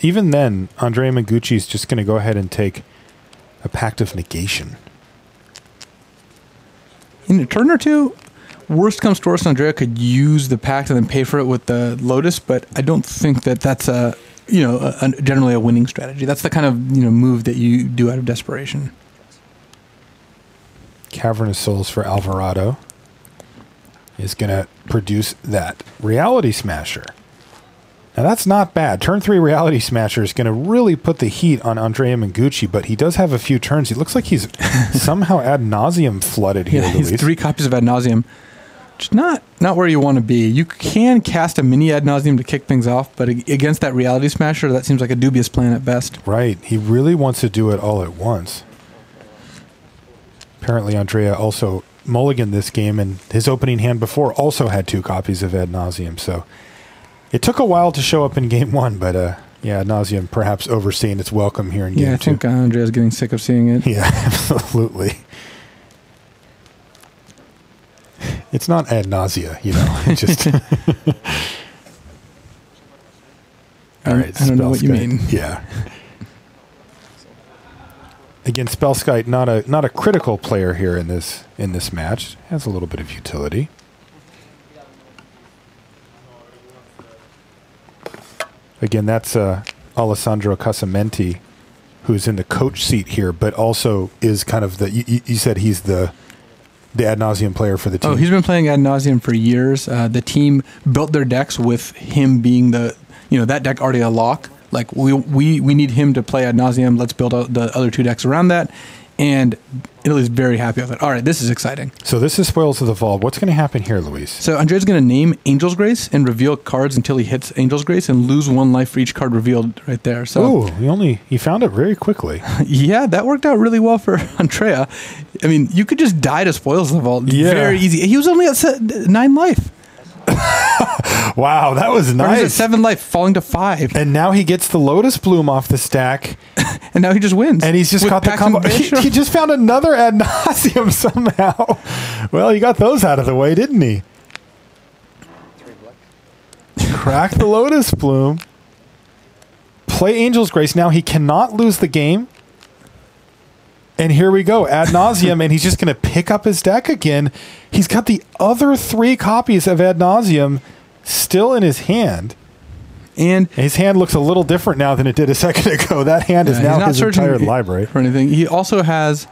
even then, Andrea Mengucci is just going to go ahead and take a Pact of Negation. In a turn or two, worst comes to worst, Andrea could use the Pact and then pay for it with the Lotus, but I don't think that that's generally a winning strategy. That's the kind of move that you do out of desperation. Cavernous Souls for Alvarado is going to produce that Reality Smasher. Now that's not bad. Turn 3 Reality Smasher is going to really put the heat on Andrea Mengucci, but he does have a few turns. He looks like he's somehow Ad Nauseam flooded here, Yeah, Luis. he's 3 copies of Ad Nauseam. Just not where you want to be. You can cast a mini Ad Nauseam to kick things off, but against that Reality Smasher, that seems like a dubious plan at best. Right. He really wants to do it all at once. Apparently, Andrea also mulliganed this game, and his opening hand before also had 2 copies of Ad Nauseam. So it took a while to show up in game 1, but yeah, Ad Nauseam perhaps overseeing its welcome here in game 2. Yeah, I think Andrea's getting sick of seeing it. Yeah, absolutely. It's not ad nausea, It just. All right, I don't know what you mean. Yeah. Again, Spellskite not a critical player here in this match. Has a little bit of utility. Again, that's Alessandro Casamenti, who's in the coach seat here, but also is kind of you said he's the Ad Nauseam player for the team. Oh, he's been playing Ad Nauseam for years. The team built their decks with him being that deck already a lock. Like, we need him to play Ad Nauseam. Let's build out the other 2 decks around that. And Italy's very happy with it. All right, this is exciting. So this is Spoils of the Vault. What's going to happen here, Luis? So Andrea's going to name Angel's Grace and reveal cards until he hits Angel's Grace and lose 1 life for each card revealed right there. So he found it very quickly. Yeah, that worked out really well for Andrea. I mean, you could just die to Spoils of the Vault. Yeah. Very easy. He was only at 9 life. Wow, that was nice. Or was it 7 life, falling to 5. And now he gets the Lotus Bloom off the stack. And now he just wins. And he's just got the combo. He just found another Ad Nauseam somehow. Well, he got those out of the way, didn't he? Crack the Lotus Bloom. Play Angel's Grace. Now he cannot lose the game. And here we go, Ad Nauseam, and he's just going to pick up his deck again. He's got the other 3 copies of Ad Nauseam still in his hand. And his hand looks a little different now than it did a second ago. That hand is now his entire library. For anything. He also has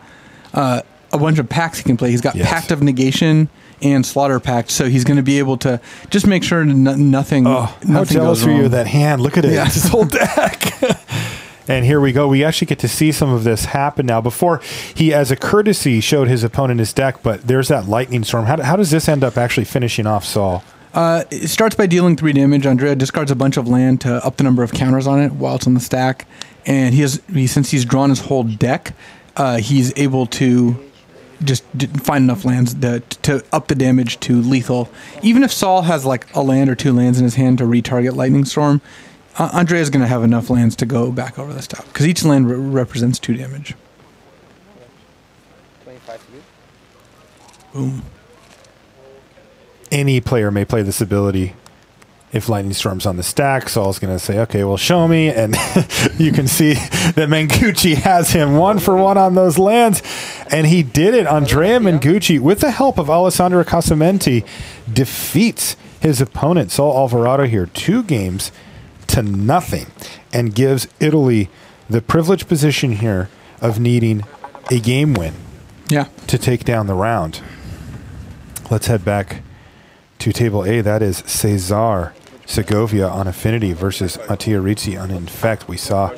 a bunch of packs he can play. He's got Pact of Negation and Slaughter Pact, so he's going to be able to just make sure nothing. Oh, how jealous are you of that hand? Look at it. Yeah. It's his whole deck. And here we go. We actually get to see some of this happen now. Before, he, as a courtesy, showed his opponent his deck, but there's that Lightning Storm. How does this end up actually finishing off Saul? It starts by dealing 3 damage. Andrea discards a bunch of land to up the number of counters on it while it's on the stack. And since he's drawn his whole deck, he's able to just find enough lands to up the damage to lethal. Even if Saul has like a land or 2 lands in his hand to retarget Lightning Storm, Andrea's going to have enough lands to go back over the top, because each land represents 2 damage. 25 to you. Boom. Any player may play this ability if Lightning Storm's on the stack. Saul's going to say, okay, well, show me. And you can see that Mengucci has him 1-for-1 on those lands. And he did it. Andrea Mengucci, with the help of Alessandro Casamenti, defeats his opponent, Saul Alvarado, here 2 games to nothing, and gives Italy the privileged position here of needing a game win to take down the round. Let's head back to table A. That is Cesar Segovia on Affinity versus Mattia Rizzi on Infect. We saw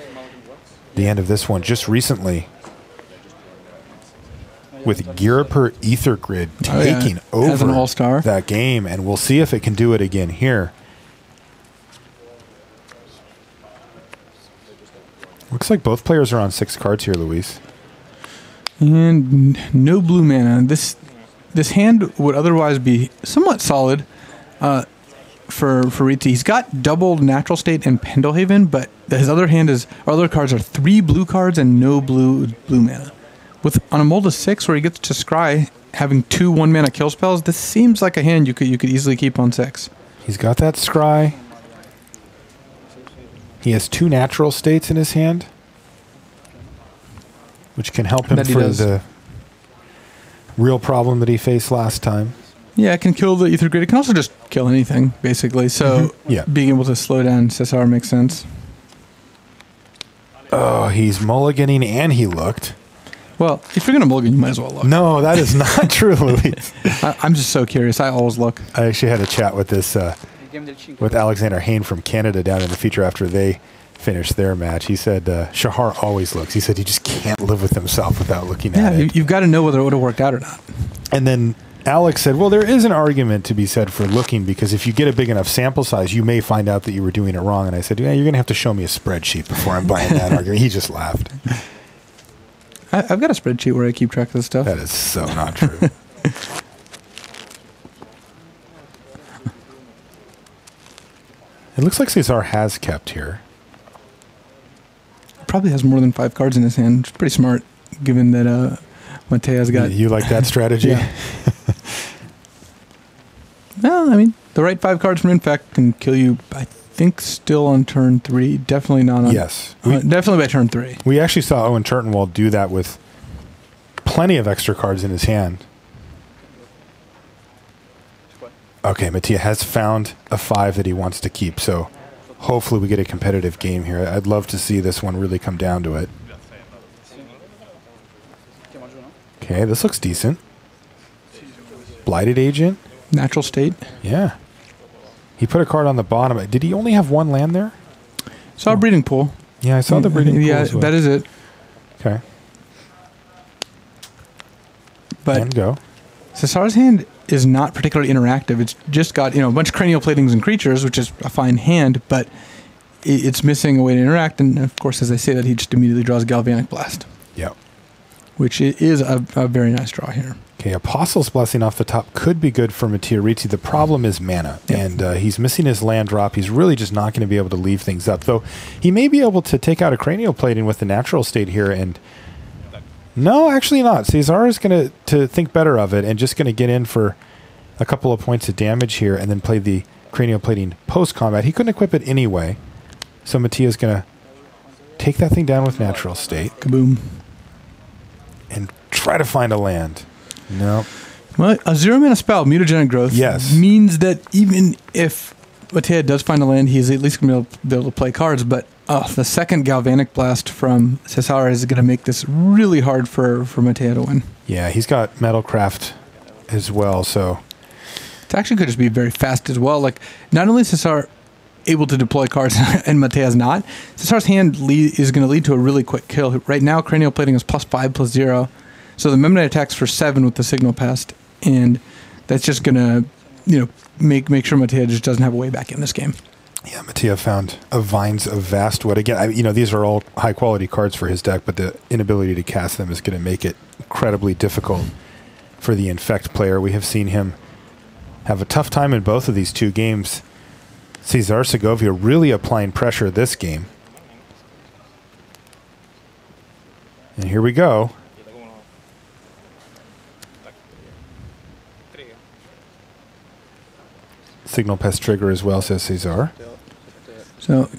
the end of this one just recently. with Girapur Ether Grid taking over as an all-star that game, and we'll see if it can do it again here. Looks like both players are on 6 cards here, Luis. And no blue mana. This hand would otherwise be somewhat solid for Ritzy. He's got double Natural State and Pendelhaven, but his other cards are 3 blue cards and no blue mana. On a mold of 6 where he gets to scry, having 2 1-mana kill spells, this seems like a hand you could easily keep on 6. He's got that scry. He has 2 natural states in his hand, which can help him for the real problem that he faced last time. Yeah, it can kill the Ether Grid. It can also just kill anything, basically. So being able to slow down Cesar makes sense. Oh, he's mulliganing and he looked. Well, if you're going to mulligan, you might as well look. No, that is not true, Luis. I'm just so curious. I always look. I actually had a chat with with Alexander Hain from Canada down in the feature after they finished their match. He said Shahar always looks. He said he just can't live with himself without looking at it. You've got to know whether it would have worked out or not. And then Alex said, well, there is an argument to be said for looking, because if you get a big enough sample size, you may find out that you were doing it wrong. And I said, yeah, you're going to have to show me a spreadsheet before I'm buying that argument. He just laughed. I've got a spreadsheet where I keep track of this stuff. That is so not true. It looks like Cesar has kept here. Probably has more than 5 cards in his hand. It's pretty smart, given that Matea's got... You like that strategy? Yeah. Well, I mean, the right 5 cards from Infect can kill you, I think, still on turn 3. Definitely not on... Yes. Definitely by turn 3. We actually saw Owen Turtenwald do that with plenty of extra cards in his hand. Okay, Mattia has found a 5 that he wants to keep, so hopefully we get a competitive game here. I'd love to see this one really come down to it. Okay, this looks decent. Blighted Agent. Natural State. Yeah. He put a card on the bottom. Did he only have 1 land there? Saw a Breeding Pool. Yeah, I saw the Breeding Pool. Yeah, that is it. Okay. But and go. Cesar's hand is not particularly interactive. It's just got a bunch of cranial platings and creatures, which is a fine hand, but it's missing a way to interact. And of course, as I say that, he just immediately draws Galvanic Blast. Yep. Which is a very nice draw here. Okay, Apostle's Blessing off the top could be good for Mattia Rizzi. The problem is mana, and he's missing his land drop. He's really just not going to be able to leave things up. Though he may be able to take out a Cranial Plating with the Natural State here, and no, actually not. Cesar is going to think better of it and just going to get in for a couple of points of damage here and then play the Cranial Plating post-combat. He couldn't equip it anyway, so Mattia's going to take that thing down with Natural State. Kaboom. And try to find a land. No. Well, a 0-mana spell, Mutagenic Growth, means that even if Mattia does find a land, he's at least going to be able to play cards. But the second Galvanic Blast from Cesar is going to make this really hard for Mattia to win. Yeah, he's got Metalcraft as well, so... It actually could just be very fast as well. Like, not only is Cesar able to deploy cards and Mattia's not, Cesar's hand is going to lead to a really quick kill. Right now, Cranial Plating is +5/+0. So the Memnite attacks for 7 with the Signal Pest, and that's just going to, make sure Mattia just doesn't have a way back in this game. Yeah, Mattia found a Vines of Vastwood. Again, these are all high-quality cards for his deck, but the inability to cast them is going to make it incredibly difficult for the Infect player. We have seen him have a tough time in both of these 2 games. Cesar Segovia really applying pressure this game. And here we go. Signal Pest trigger as well, says Cesar. So,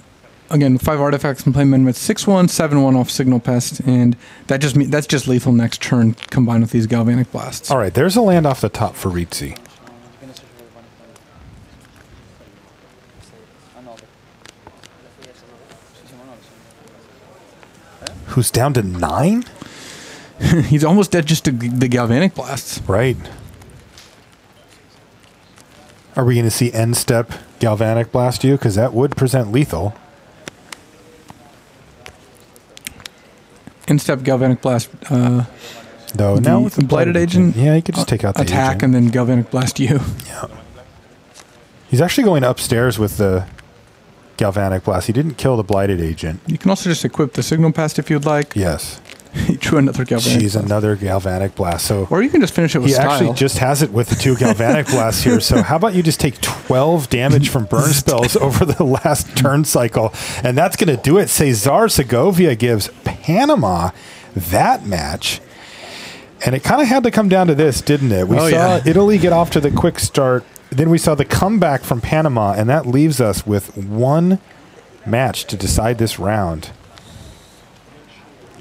again, 5 artifacts can play men with 6/1, 7/1 off Signal Pest, and that's just lethal next turn combined with these Galvanic Blasts. All right, there's a land off the top for Rizzi. Who's down to 9? He's almost dead just to the Galvanic Blasts. Right. Are we going to see end step Galvanic Blast you? Because that would present lethal. End step Galvanic Blast. Though now with the Blighted Agent, yeah, he could just take out the attack agent. and then Galvanic Blast you. Yeah. He's actually going upstairs with the Galvanic Blast. He didn't kill the Blighted Agent. You can also just equip the Signal Pest if you'd like. Yes. True, another Galvanic She's Blast. another Galvanic Blast. So Or you can just finish it with he style. actually just has it with the 2 Galvanic Blasts here. So how about you just take 12 damage from burn spells over the last turn cycle? And that's going to do it. Cesar Segovia gives Panama that match. And it kind of had to come down to this, didn't it? We saw Italy get off to the quick start. Then we saw the comeback from Panama, and that leaves us with 1 match to decide this round.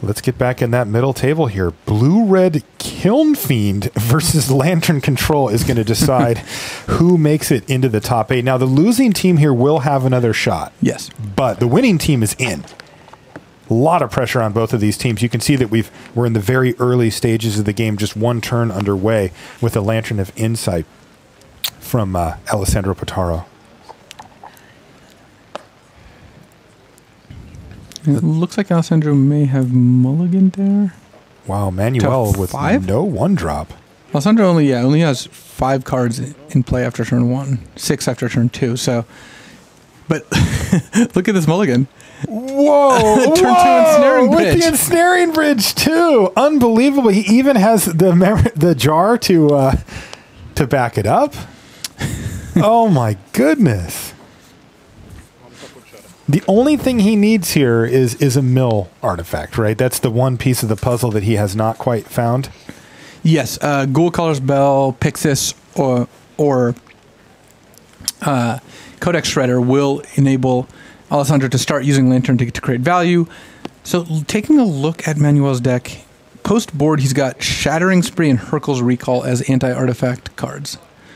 Let's get back in that middle table here. Blue-Red Kiln Fiend versus Lantern Control is going to decide who makes it into the top 8. Now, the losing team here will have another shot. Yes. But the winning team is in. A lot of pressure on both of these teams. You can see that we're in the very early stages of the game, just 1 turn underway with a Lantern of Insight from Alessandro Potaro. It looks like Alessandro may have mulligan there. Wow, Manuel with 5? no 1-drop. Alessandro only has 5 cards in play after turn 1, 6 after turn 2. So, but look at this mulligan. Whoa! Turn 2 Ensnaring Bridge. With the Ensnaring Bridge too. Unbelievable. He even has the jar to back it up. Oh my goodness. The only thing he needs here is a mill artifact, right? That's the one piece of the puzzle that he has not quite found. Yes, Ghoul Caller's Bell, Pixis, or Codex Shredder will enable Alessandro to start using Lantern to create value. So taking a look at Manuel's deck, post-board he's got Shattering Spree and Hercule's Recall as anti-artifact cards,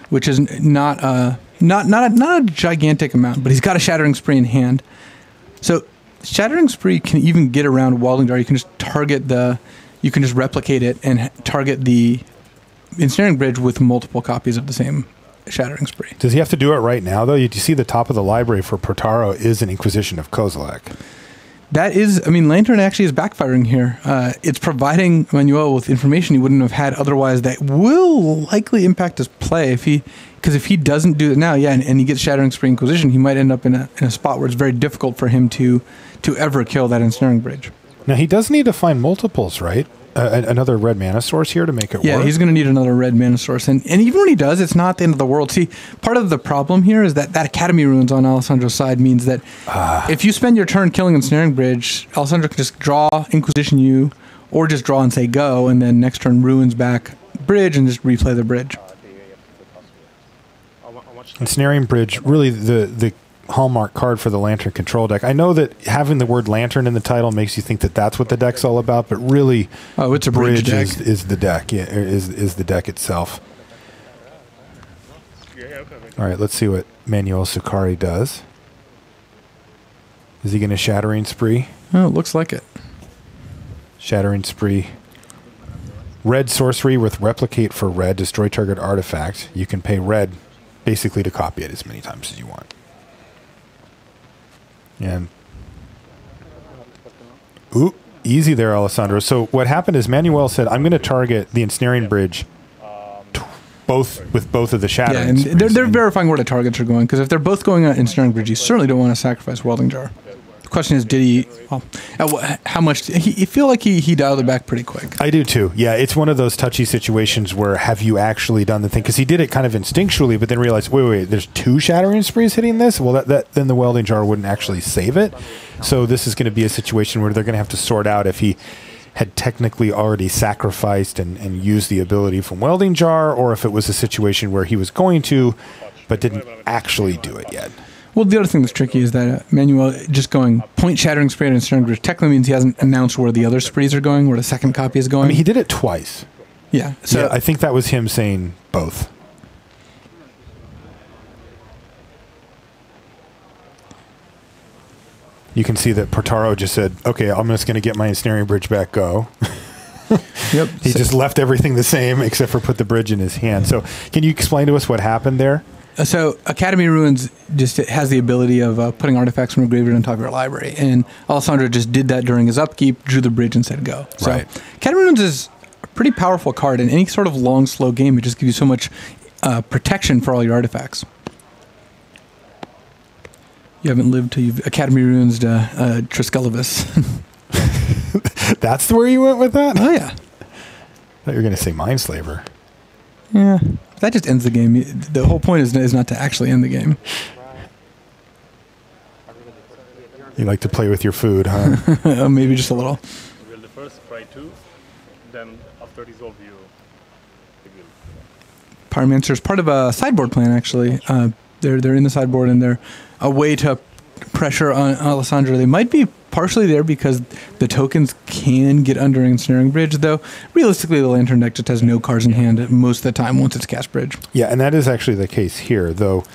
which is not a gigantic amount, but he's got a Shattering Spree in hand. So Shattering Spree can even get around Welding Jar. You can just you can just replicate it and target the Ensnaring Bridge with multiple copies of the same Shattering Spree. Does he have to do it right now, though? You see the top of the library for Portaro is an Inquisition of Kozilek. That is, I mean, Lantern actually is backfiring here. It's providing Manuel with information he wouldn't have had otherwise that will likely impact his play because if he doesn't do it now, and he gets Shattering Spree Inquisition, he might end up in a spot where it's very difficult for him to ever kill that Ensnaring Bridge. Now, he does need to find multiples, right? Another red mana source here to make it work. Yeah, he's going to need another red mana source. And even when he does, it's not the end of the world. See, part of the problem here is that Academy Ruins on Alessandro's side means that if you spend your turn killing Ensnaring Bridge, Alessandro can just draw, Inquisition you, or just draw and say go, and then next turn Ruins back Bridge and just replay the Bridge. Ensnaring Bridge, really the hallmark card for the Lantern Control deck. I know that having the word Lantern in the title makes you think that that's what the deck's all about, but really, it's a bridge deck. is the deck. Yeah, is the deck itself. All right, let's see what Manuel Sukari does. Is he going to Shattering Spree? Oh, it looks like it. Shattering Spree. Red sorcery with Replicate for red. Destroy target artifact. You can pay red basically to copy it as many times as you want. And ooh, easy there, Alessandro. So what happened is Manuel said, I'm going to target the Ensnaring Bridge with both of the Shattering Sprees. And they're verifying where the targets are going, because if they're both going on Ensnaring Bridge, you certainly don't want to sacrifice Welding Jar. The question is, did he? How much? You feel like he dialed it back pretty quick. I do too. Yeah, it's one of those touchy situations where have you actually done the thing? Because he did it kind of instinctually, but then realized, wait, there's 2 Shattering Sprees hitting this. Well, then the Welding Jar wouldn't actually save it. So this is going to be a situation where they're going to have to sort out if he had technically already sacrificed and used the ability from Welding Jar, or if it was a situation where he was going to, but didn't actually do it yet. Well, the other thing that's tricky is that Manuel just going point Shattering Spree and Ensnaring Bridge technically means he hasn't announced where the other sprees are going, where the second copy is going. I mean, he did it twice. Yeah. So yeah, I think that was him saying both. You can see that Portaro just said, okay, I'm just going to get my Ensnaring Bridge back, go. Yep. He just left everything the same except for put the bridge in his hand. So can you explain to us what happened there? So Academy Ruins just has the ability of putting artifacts from a graveyard on top of your library, and Alessandro just did that during his upkeep, drew the bridge, and said go. So right. Academy Ruins is pretty powerful card. In any sort of long, slow game, it just gives you so much protection for all your artifacts. You haven't lived till you've Academy Runes Triskelavus. That's where you went with that? Oh, yeah. I thought you were going to say Mindslaver. Yeah. That just ends the game. The whole point is not to actually end the game. You like to play with your food, huh? Maybe just a little. Reveal the first, try 2, then after resolve you reveal. Pyromancer is part of a sideboard plan, actually. They're in the sideboard, and they're a way to pressure on Alessandro. They might be partially there because the tokens can get under Ensnaring Bridge, though realistically the Lantern deck just has no cards in hand most of the time once it's cast Bridge. Yeah, and that is actually the case here, though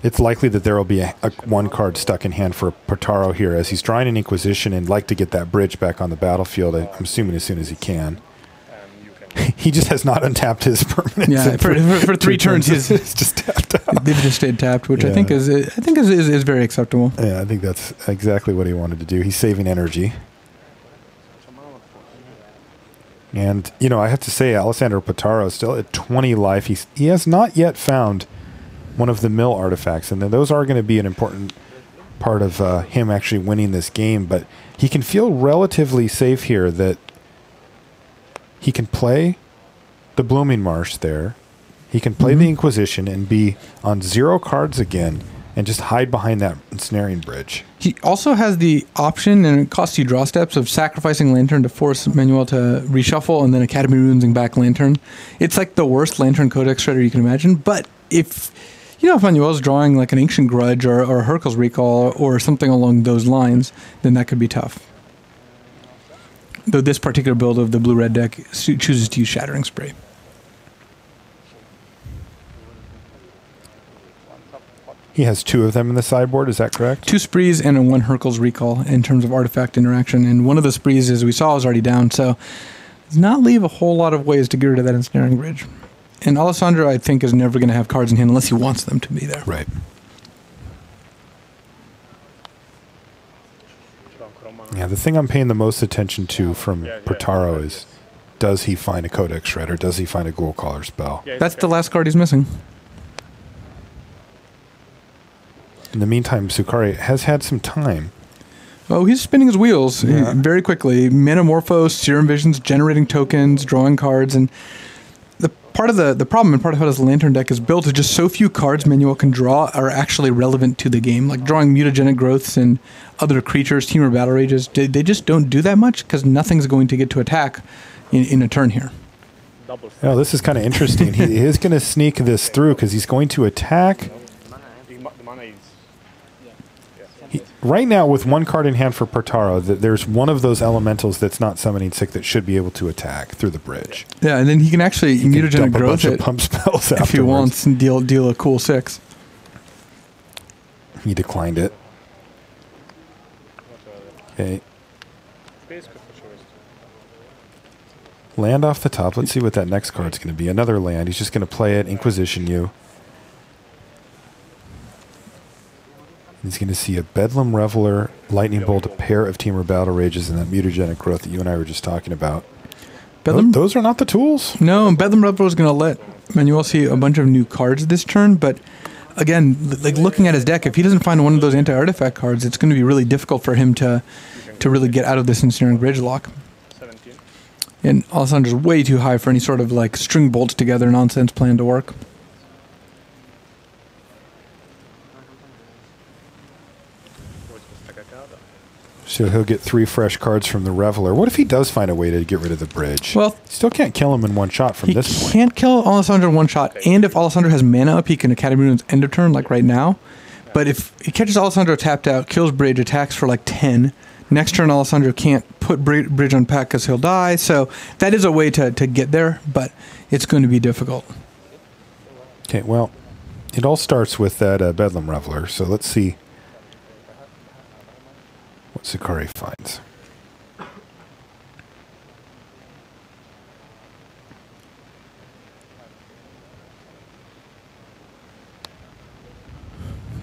it's likely that there will be a one card stuck in hand for Portaro here as he's drawing an Inquisition and like to get that bridge back on the battlefield, I'm assuming as soon as he can. He just has not untapped his permanents. Yeah, for 3 turns, he's just tapped out. They've just stayed tapped, which I think is very acceptable. Yeah, I think that's exactly what he wanted to do. He's saving energy. And, you know, I have to say, Alessandro Portaro is still at 20 life. He has not yet found one of the mill artifacts, and then those are going to be an important part of him actually winning this game. But he can feel relatively safe here that he can play the Blooming Marsh there. He can play the Inquisition and be on 0 cards again and just hide behind that Ensnaring Bridge. He also has the option, and it costs you draw steps, of sacrificing Lantern to force Manuel to reshuffle and then Academy Runesing back Lantern. It's like the worst Lantern Codex Shredder you can imagine, but if Manuel's drawing like an Ancient Grudge or Hurkyl's Recall or something along those lines, then that could be tough. Though this particular build of the blue-red deck chooses to use Shattering Spray. He has 2 of them in the sideboard, is that correct? 2 sprees and 1 Hurkyl's Recall in terms of artifact interaction. And one of the sprees, as we saw, is already down, so does not leave a whole lot of ways to get rid of that Ensnaring Bridge. And Alessandro, I think, is never going to have cards in hand unless he wants them to be there. Right. Yeah, the thing I'm paying the most attention to from Portaro is, does he find a Codex Shredder? Does he find a Ghoul Caller spell? That's the last card he's missing. In the meantime, Sukari has had some time. Oh, he's spinning his wheels very quickly. Metamorphose, Serum Visions, generating tokens, drawing cards, and the problem and part of how this Lantern deck is built is just so few cards Manuel can draw are actually relevant to the game. Like drawing mutagenic growths and other creatures, Temur Battle Rages, they just don't do that much because nothing's going to get to attack in a turn here. Oh, this is kind of interesting. He is going to sneak this through because he's going to attack. Right now, with 1 card in hand for Portaro, there's one of those elementals that's not summoning sick that should be able to attack through the bridge. Yeah, and then he can actually mutagenic growth it pump spells if he wants and deal a cool 6. He declined it. Okay. Land off the top. Let's see what that next card's going to be. Another land. He's just going to play it. Inquisition you. He's going to see a Bedlam Reveler, Lightning Bolt, a pair of Temur Battle Rages, and that mutagenic growth that you and I were just talking about. Those are not the tools. No, and Bedlam Reveler is going to let Manuel see a bunch of new cards this turn, but again, like looking at his deck, if he doesn't find one of those anti-artifact cards, it's going to be really difficult for him to really get out of this Ensnaring Bridge lock. 17. And Alessandro's way too high for any sort of like string bolts together nonsense plan to work. So he'll get 3 fresh cards from the Reveler. What if he does find a way to get rid of the bridge? Well, still can't kill him in 1 shot from this point. He can't kill Alessandro in 1 shot, and if Alessandro has mana up, he can Academy Runes end of turn, like right now. But if he catches Alessandro tapped out, kills bridge, attacks for like 10, next turn Alessandro can't put bridge on pack because he'll die. So that is a way to get there, but it's going to be difficult. Okay, well, it all starts with that Bedlam Reveler. So let's see what Sukari finds.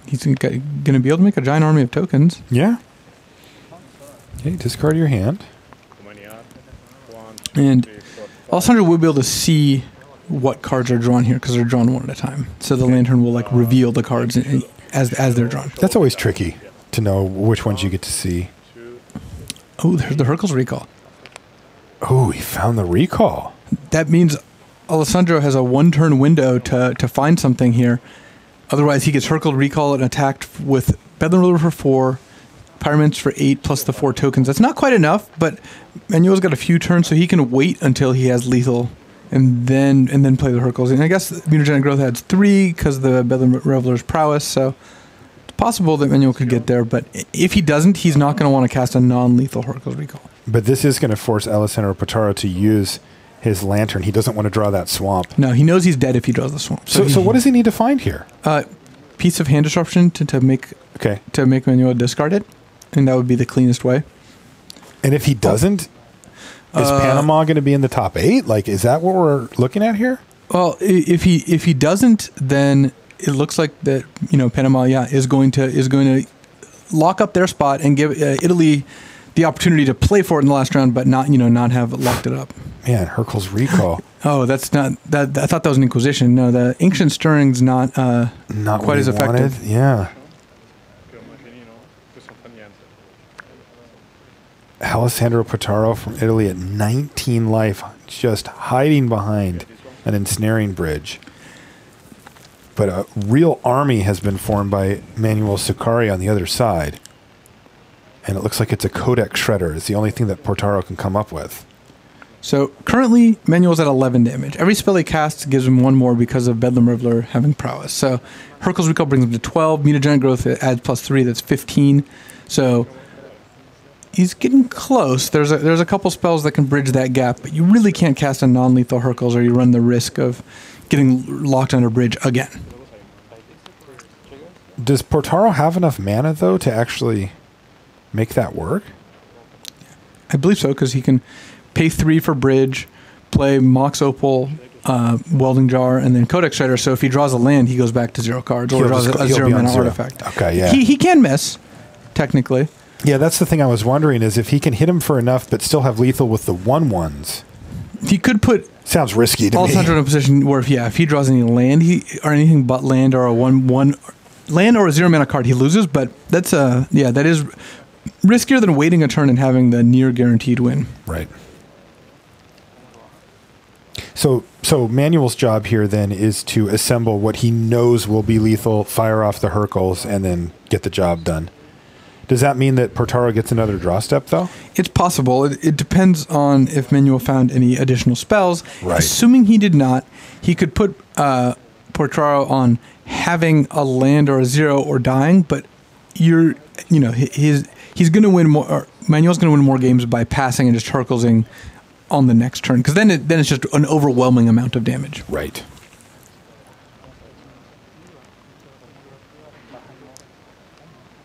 He's going to be able to make a giant army of tokens. Yeah. Okay, discard your hand. And Alessandro will be able to see what cards are drawn here because they're drawn one at a time. So the lantern will like reveal the cards as they're drawn. That's always tricky to know which ones you get to see. Oh, there's the Hercules recall. Oh, he found the recall. That means Alessandro has a one-turn window to find something here. Otherwise, he gets Hercule recall and attacked with Bedlam Ruler for 4, Pyramids for 8, plus the 4 tokens. That's not quite enough, but Manuel's got a few turns, so he can wait until he has lethal and then play the Hercules. And I guess Mutagenic Growth adds 3 because the Bedlam Reveler's prowess, so it's possible that Manuel could get there, but if he doesn't, he's not going to want to cast a non-lethal Hercules recall. But this is going to force Alessandro Potaro to use his lantern. He doesn't want to draw that swamp. No, he knows he's dead if he draws the swamp. So what does he need to find here? Piece of hand disruption to make Manuel discard it, and that would be the cleanest way. And if he doesn't, is Panama going to be in the top 8? Like, is that what we're looking at here? Well, if he doesn't, then it looks like that Panama is going to lock up their spot and give Italy the opportunity to play for it in the last round, but not have locked it up. Man, Hercules recall. Oh, that's not that. I thought that was an Inquisition. No, the Ancient Stirring's not quite as effective. Wanted. Yeah. Alessandro Potaro from Italy at 19 life, just hiding behind an ensnaring bridge. But a real army has been formed by Manuel Sukari on the other side. And it looks like it's a Codex Shredder. It's the only thing that Potaro can come up with. So currently, Manuel's at 11 damage. Every spell he casts gives him 1 more because of Bedlam Riveler having prowess. So Hercules Recall brings him to 12. Mutagenic Growth adds +3. That's 15. So he's getting close. There's a couple spells that can bridge that gap, but you really can't cast a non-lethal Hercules or you run the risk of getting locked under bridge again. Does Potaro have enough mana, though, to actually make that work? I believe so, because he can pay 3 for bridge, play Mox Opal, Welding Jar, and then Codex Shredder. So if he draws a land, he goes back to 0 cards, or draws a 0 mana artifact. Okay, yeah. He can miss, technically. Yeah, that's the thing I was wondering, is if he can hit him for enough but still have lethal with the 1/1s. He could put... Sounds risky to me. Alessandro in a position where, if he draws any land, or anything but land, or a 1/1... Land or a 0 mana card, he loses, but that's that is riskier than waiting a turn and having the near guaranteed win. Right. So Manuel's job here then is to assemble what he knows will be lethal, fire off the Hercules, and then get the job done. Does that mean that Potaro gets another draw step, though? It's possible. It depends on if Manuel found any additional spells. Right. Assuming he did not, he could put Potaro on having a land or a 0 or dying, but he's going to win more. Or Manuel's going to win more games by passing and just Herculesing on the next turn, because then it's just an overwhelming amount of damage. Right.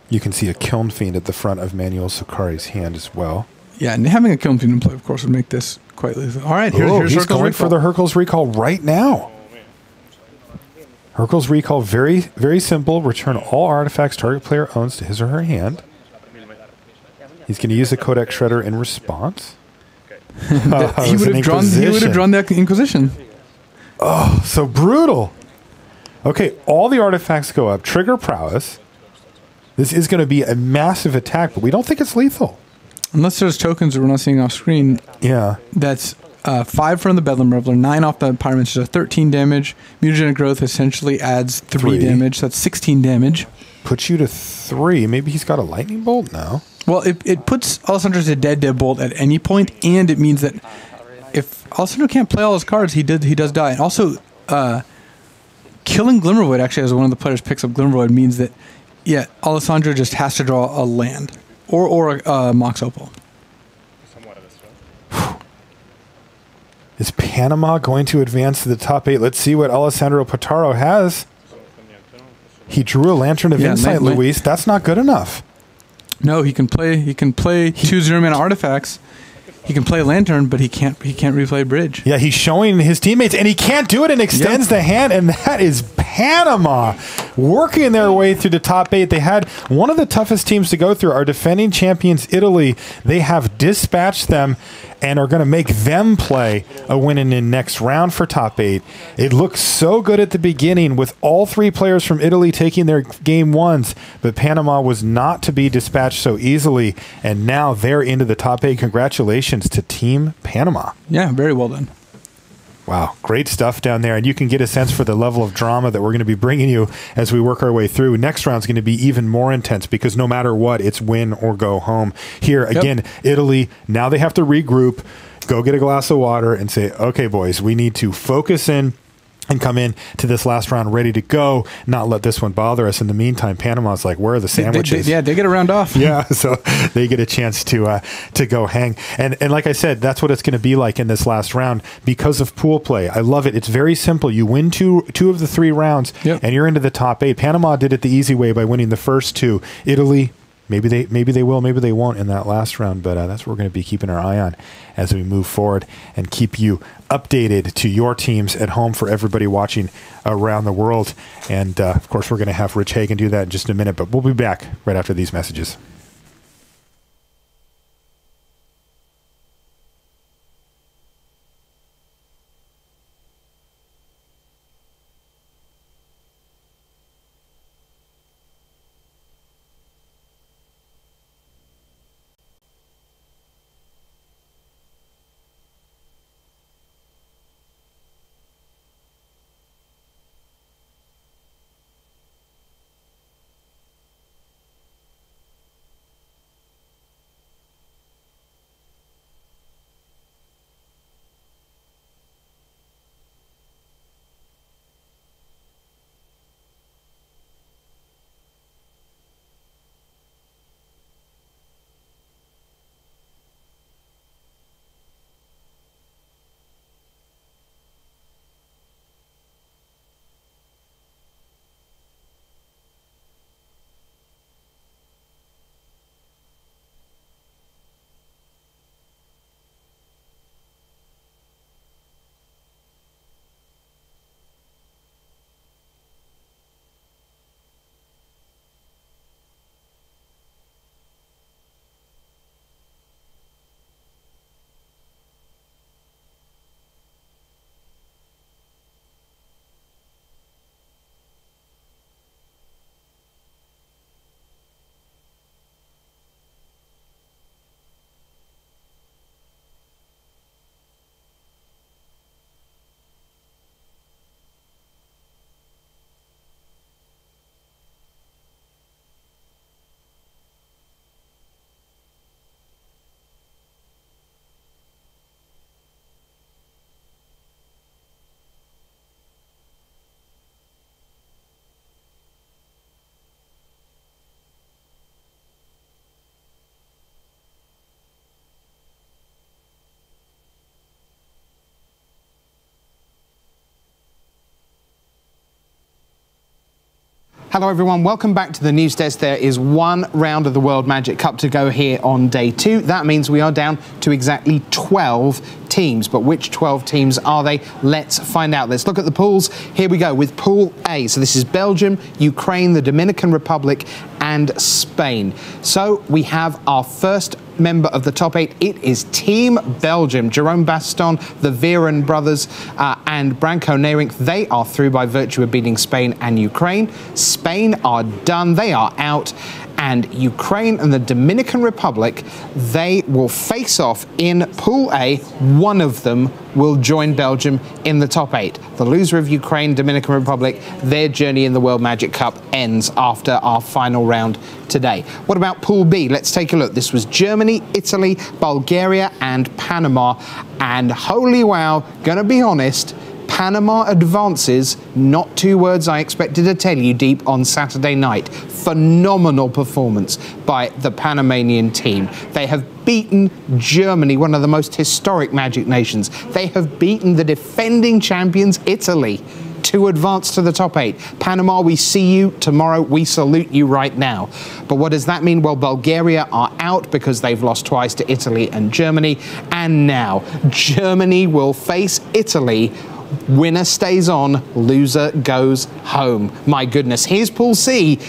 You can see a Kiln Fiend at the front of Manuel Sukari's hand as well. Yeah, and having a Kiln Fiend in play, of course, would make this quite lethal. All right, here's he's going for the Hercules Recall right now. Hercules Recall, very, very simple. Return all artifacts target player owns to his or her hand. He's going to use the Codex Shredder in response. He would have drawn that Inquisition. Oh, so brutal. Okay, all the artifacts go up. Trigger prowess. This is going to be a massive attack, but we don't think it's lethal. Unless there's tokens that we're not seeing off screen. Yeah. That's 5 from the Bedlam Reveler, 9 off the Pyramids, so 13 damage. Mutagenic Growth essentially adds 3 damage, so that's 16 damage. Puts you to 3. Maybe he's got a lightning bolt now. Well, it puts Alessandro to dead bolt at any point, and it means that if Alessandro can't play all his cards, he does die. And also, killing Glimmervoid, actually, as one of the players picks up Glimmervoid, means that, Alessandro just has to draw a land or a Mox Opal. Is Panama going to advance to the top 8? Let's see what Alessandro Potaro has. He drew a Lantern of Insight, Luis. That's not good enough. No, he can play 2 0 mana artifacts. He can play Lantern, but he can't replay Bridge. Yeah, he's showing his teammates, and he can't do it, and extends the hand, and that is Panama working their way through the top 8. They had one of the toughest teams to go through. Our defending champions, Italy, they have dispatched them and are going to make them play a win in next round for top 8. It looked so good at the beginning with all 3 players from Italy taking their game 1s, but Panama was not to be dispatched so easily, and now they're into the top 8. Congratulations to Team Panama. Yeah, very well done. Wow, great stuff down there. And you can get a sense for the level of drama that we're going to be bringing you as we work our way through. Next round's going to be even more intense because no matter what, it's win or go home. Here, again, Italy, now they have to regroup, go get a glass of water and say, okay, boys, we need to focus in and come in to this last round ready to go, not let this one bother us. In the meantime, Panama's like, where are the sandwiches? They get a round off. Yeah, so they get a chance to go hang. And like I said, that's what it's going to be like in this last round because of pool play. I love it. It's very simple. You win two of the 3 rounds, and you're into the top 8. Panama did it the easy way by winning the first 2. Italy, maybe they will, maybe they won't in that last round, but that's what we're going to be keeping our eye on as we move forward and keep you updated to your teams at home for everybody watching around the world. And of course, we're going to have Rich Hagan do that in just a minute, but we'll be back right after these messages. Hello everyone, welcome back to the news desk. There is 1 round of the World Magic Cup to go here on day 2. That means we are down to exactly 12 teams. But which 12 teams are they? Let's find out. Let's look at the pools. Here we go with Pool A. So this is Belgium, Ukraine, the Dominican Republic and Spain. So we have our first member of the top 8. It is Team Belgium. Jerome Baston, the Viren brothers and Branko Neerink, they are through by virtue of beating Spain and Ukraine. Spain are done. They are out. And Ukraine and the Dominican Republic, they will face off in Pool A. One of them will join Belgium in the top 8. The loser of Ukraine, Dominican Republic, their journey in the World Magic Cup ends after our final round today. What about Pool B? Let's take a look. This was Germany, Italy, Bulgaria and Panama. And holy wow, gonna be honest, Panama advances, not 2 words I expected to tell you deep on Saturday night. Phenomenal performance by the Panamanian team. They have beaten Germany, one of the most historic Magic nations. They have beaten the defending champions, Italy, to advance to the top 8. Panama, we see you tomorrow. We salute you right now. But what does that mean? Well, Bulgaria are out because they've lost twice to Italy and Germany. And now Germany will face Italy. Winner stays on, loser goes home. My goodness, here's Pool C.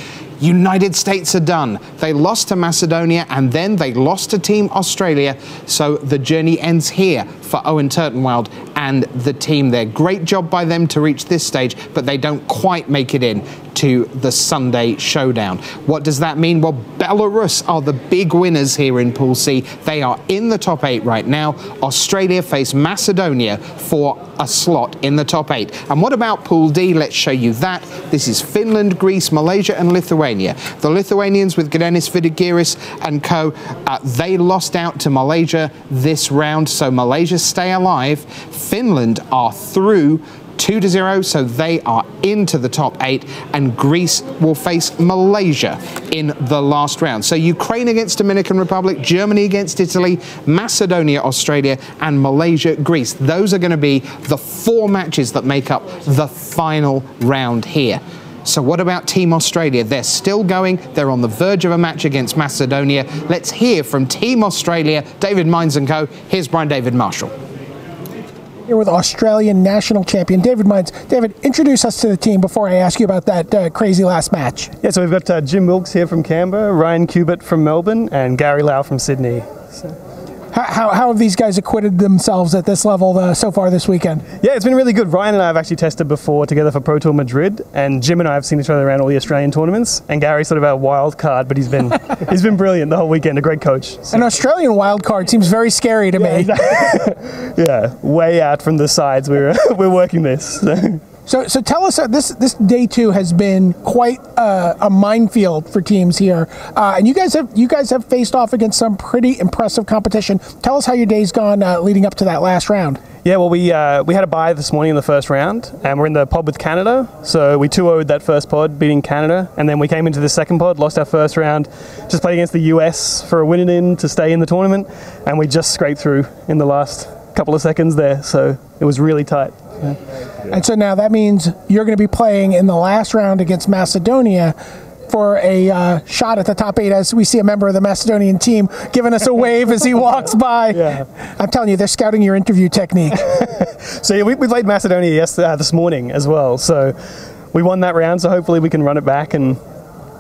United States are done. They lost to Macedonia and then they lost to Team Australia. So the journey ends here for Owen Turtenwald and the team there. Great job by them to reach this stage, but they don't quite make it in to the Sunday showdown. What does that mean? Well, Belarus are the big winners here in Pool C. They are in the top 8 right now. Australia face Macedonia for a slot in the top 8. And what about Pool D? Let's show you that. This is Finland, Greece, Malaysia and Lithuania. The Lithuanians with Gdenis Vidigiris and co, they lost out to Malaysia this round, so Malaysia stay alive. Finland are through 2-0, so they are into the top 8, and Greece will face Malaysia in the last round. So Ukraine against Dominican Republic, Germany against Italy, Macedonia, Australia, and Malaysia, Greece. Those are going to be the 4 matches that make up the final round here. So what about Team Australia? They're still going. They're on the verge of a match against Macedonia. Let's hear from Team Australia, David Mines and co. Here's Brian David Marshall. Here with Australian national champion David Mines. David, introduce us to the team before I ask you about that crazy last match. Yeah, so we've got Jim Wilkes here from Canberra, Ryan Cubitt from Melbourne, and Gary Lau from Sydney. How have these guys acquitted themselves at this level so far this weekend? Yeah, it's been really good. Ryan and I have actually tested before together for Pro Tour Madrid, and Jim and I have seen each other around all the Australian tournaments. And Gary's sort of our wild card, but he's been brilliant the whole weekend. A great coach. So. An Australian wild card seems very scary to me. Exactly. Yeah, way out from the sides. We're working this. So tell us, this day 2 has been quite a minefield for teams here, and you guys have faced off against some pretty impressive competition. Tell us how your day's gone leading up to that last round. Yeah, well, we had a bye this morning in the first round, and we're in the pod with Canada. So we 2-0'd that first pod, beating Canada, and then we came into the second pod, lost our first round, just played against the US for a win-in to stay in the tournament, and we just scraped through in the last couple of seconds there. So it was really tight. Yeah. And so now that means you're going to be playing in the last round against Macedonia for a shot at the top 8, as we see a member of the Macedonian team giving us a wave as he walks by. Yeah. I'm telling you, they're scouting your interview technique. So yeah, we played Macedonia this morning as well. So we won that round, so hopefully we can run it back and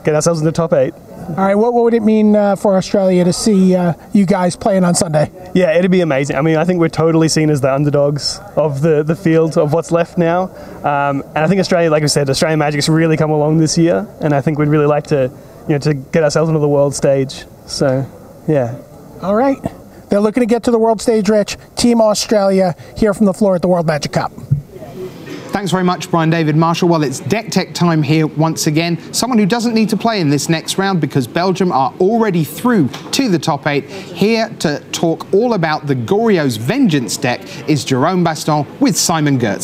get ourselves in the top 8. All right, what would it mean for Australia to see you guys playing on Sunday? Yeah, it'd be amazing. I mean, I think we're totally seen as the underdogs of the field of what's left now. And I think Australia, like we said, Australian Magic's really come along this year, and I think we'd really like to, to get ourselves onto the world stage. So, yeah. All right. They're looking to get to the world stage, Rich. Team Australia here from the floor at the World Magic Cup. Thanks very much, Brian David Marshall. Well, it's Deck Tech time here once again. Someone who doesn't need to play in this next round because Belgium are already through to the top 8. Here to talk all about the Gorio's Vengeance deck is Jerome Baston with Simon Gertz.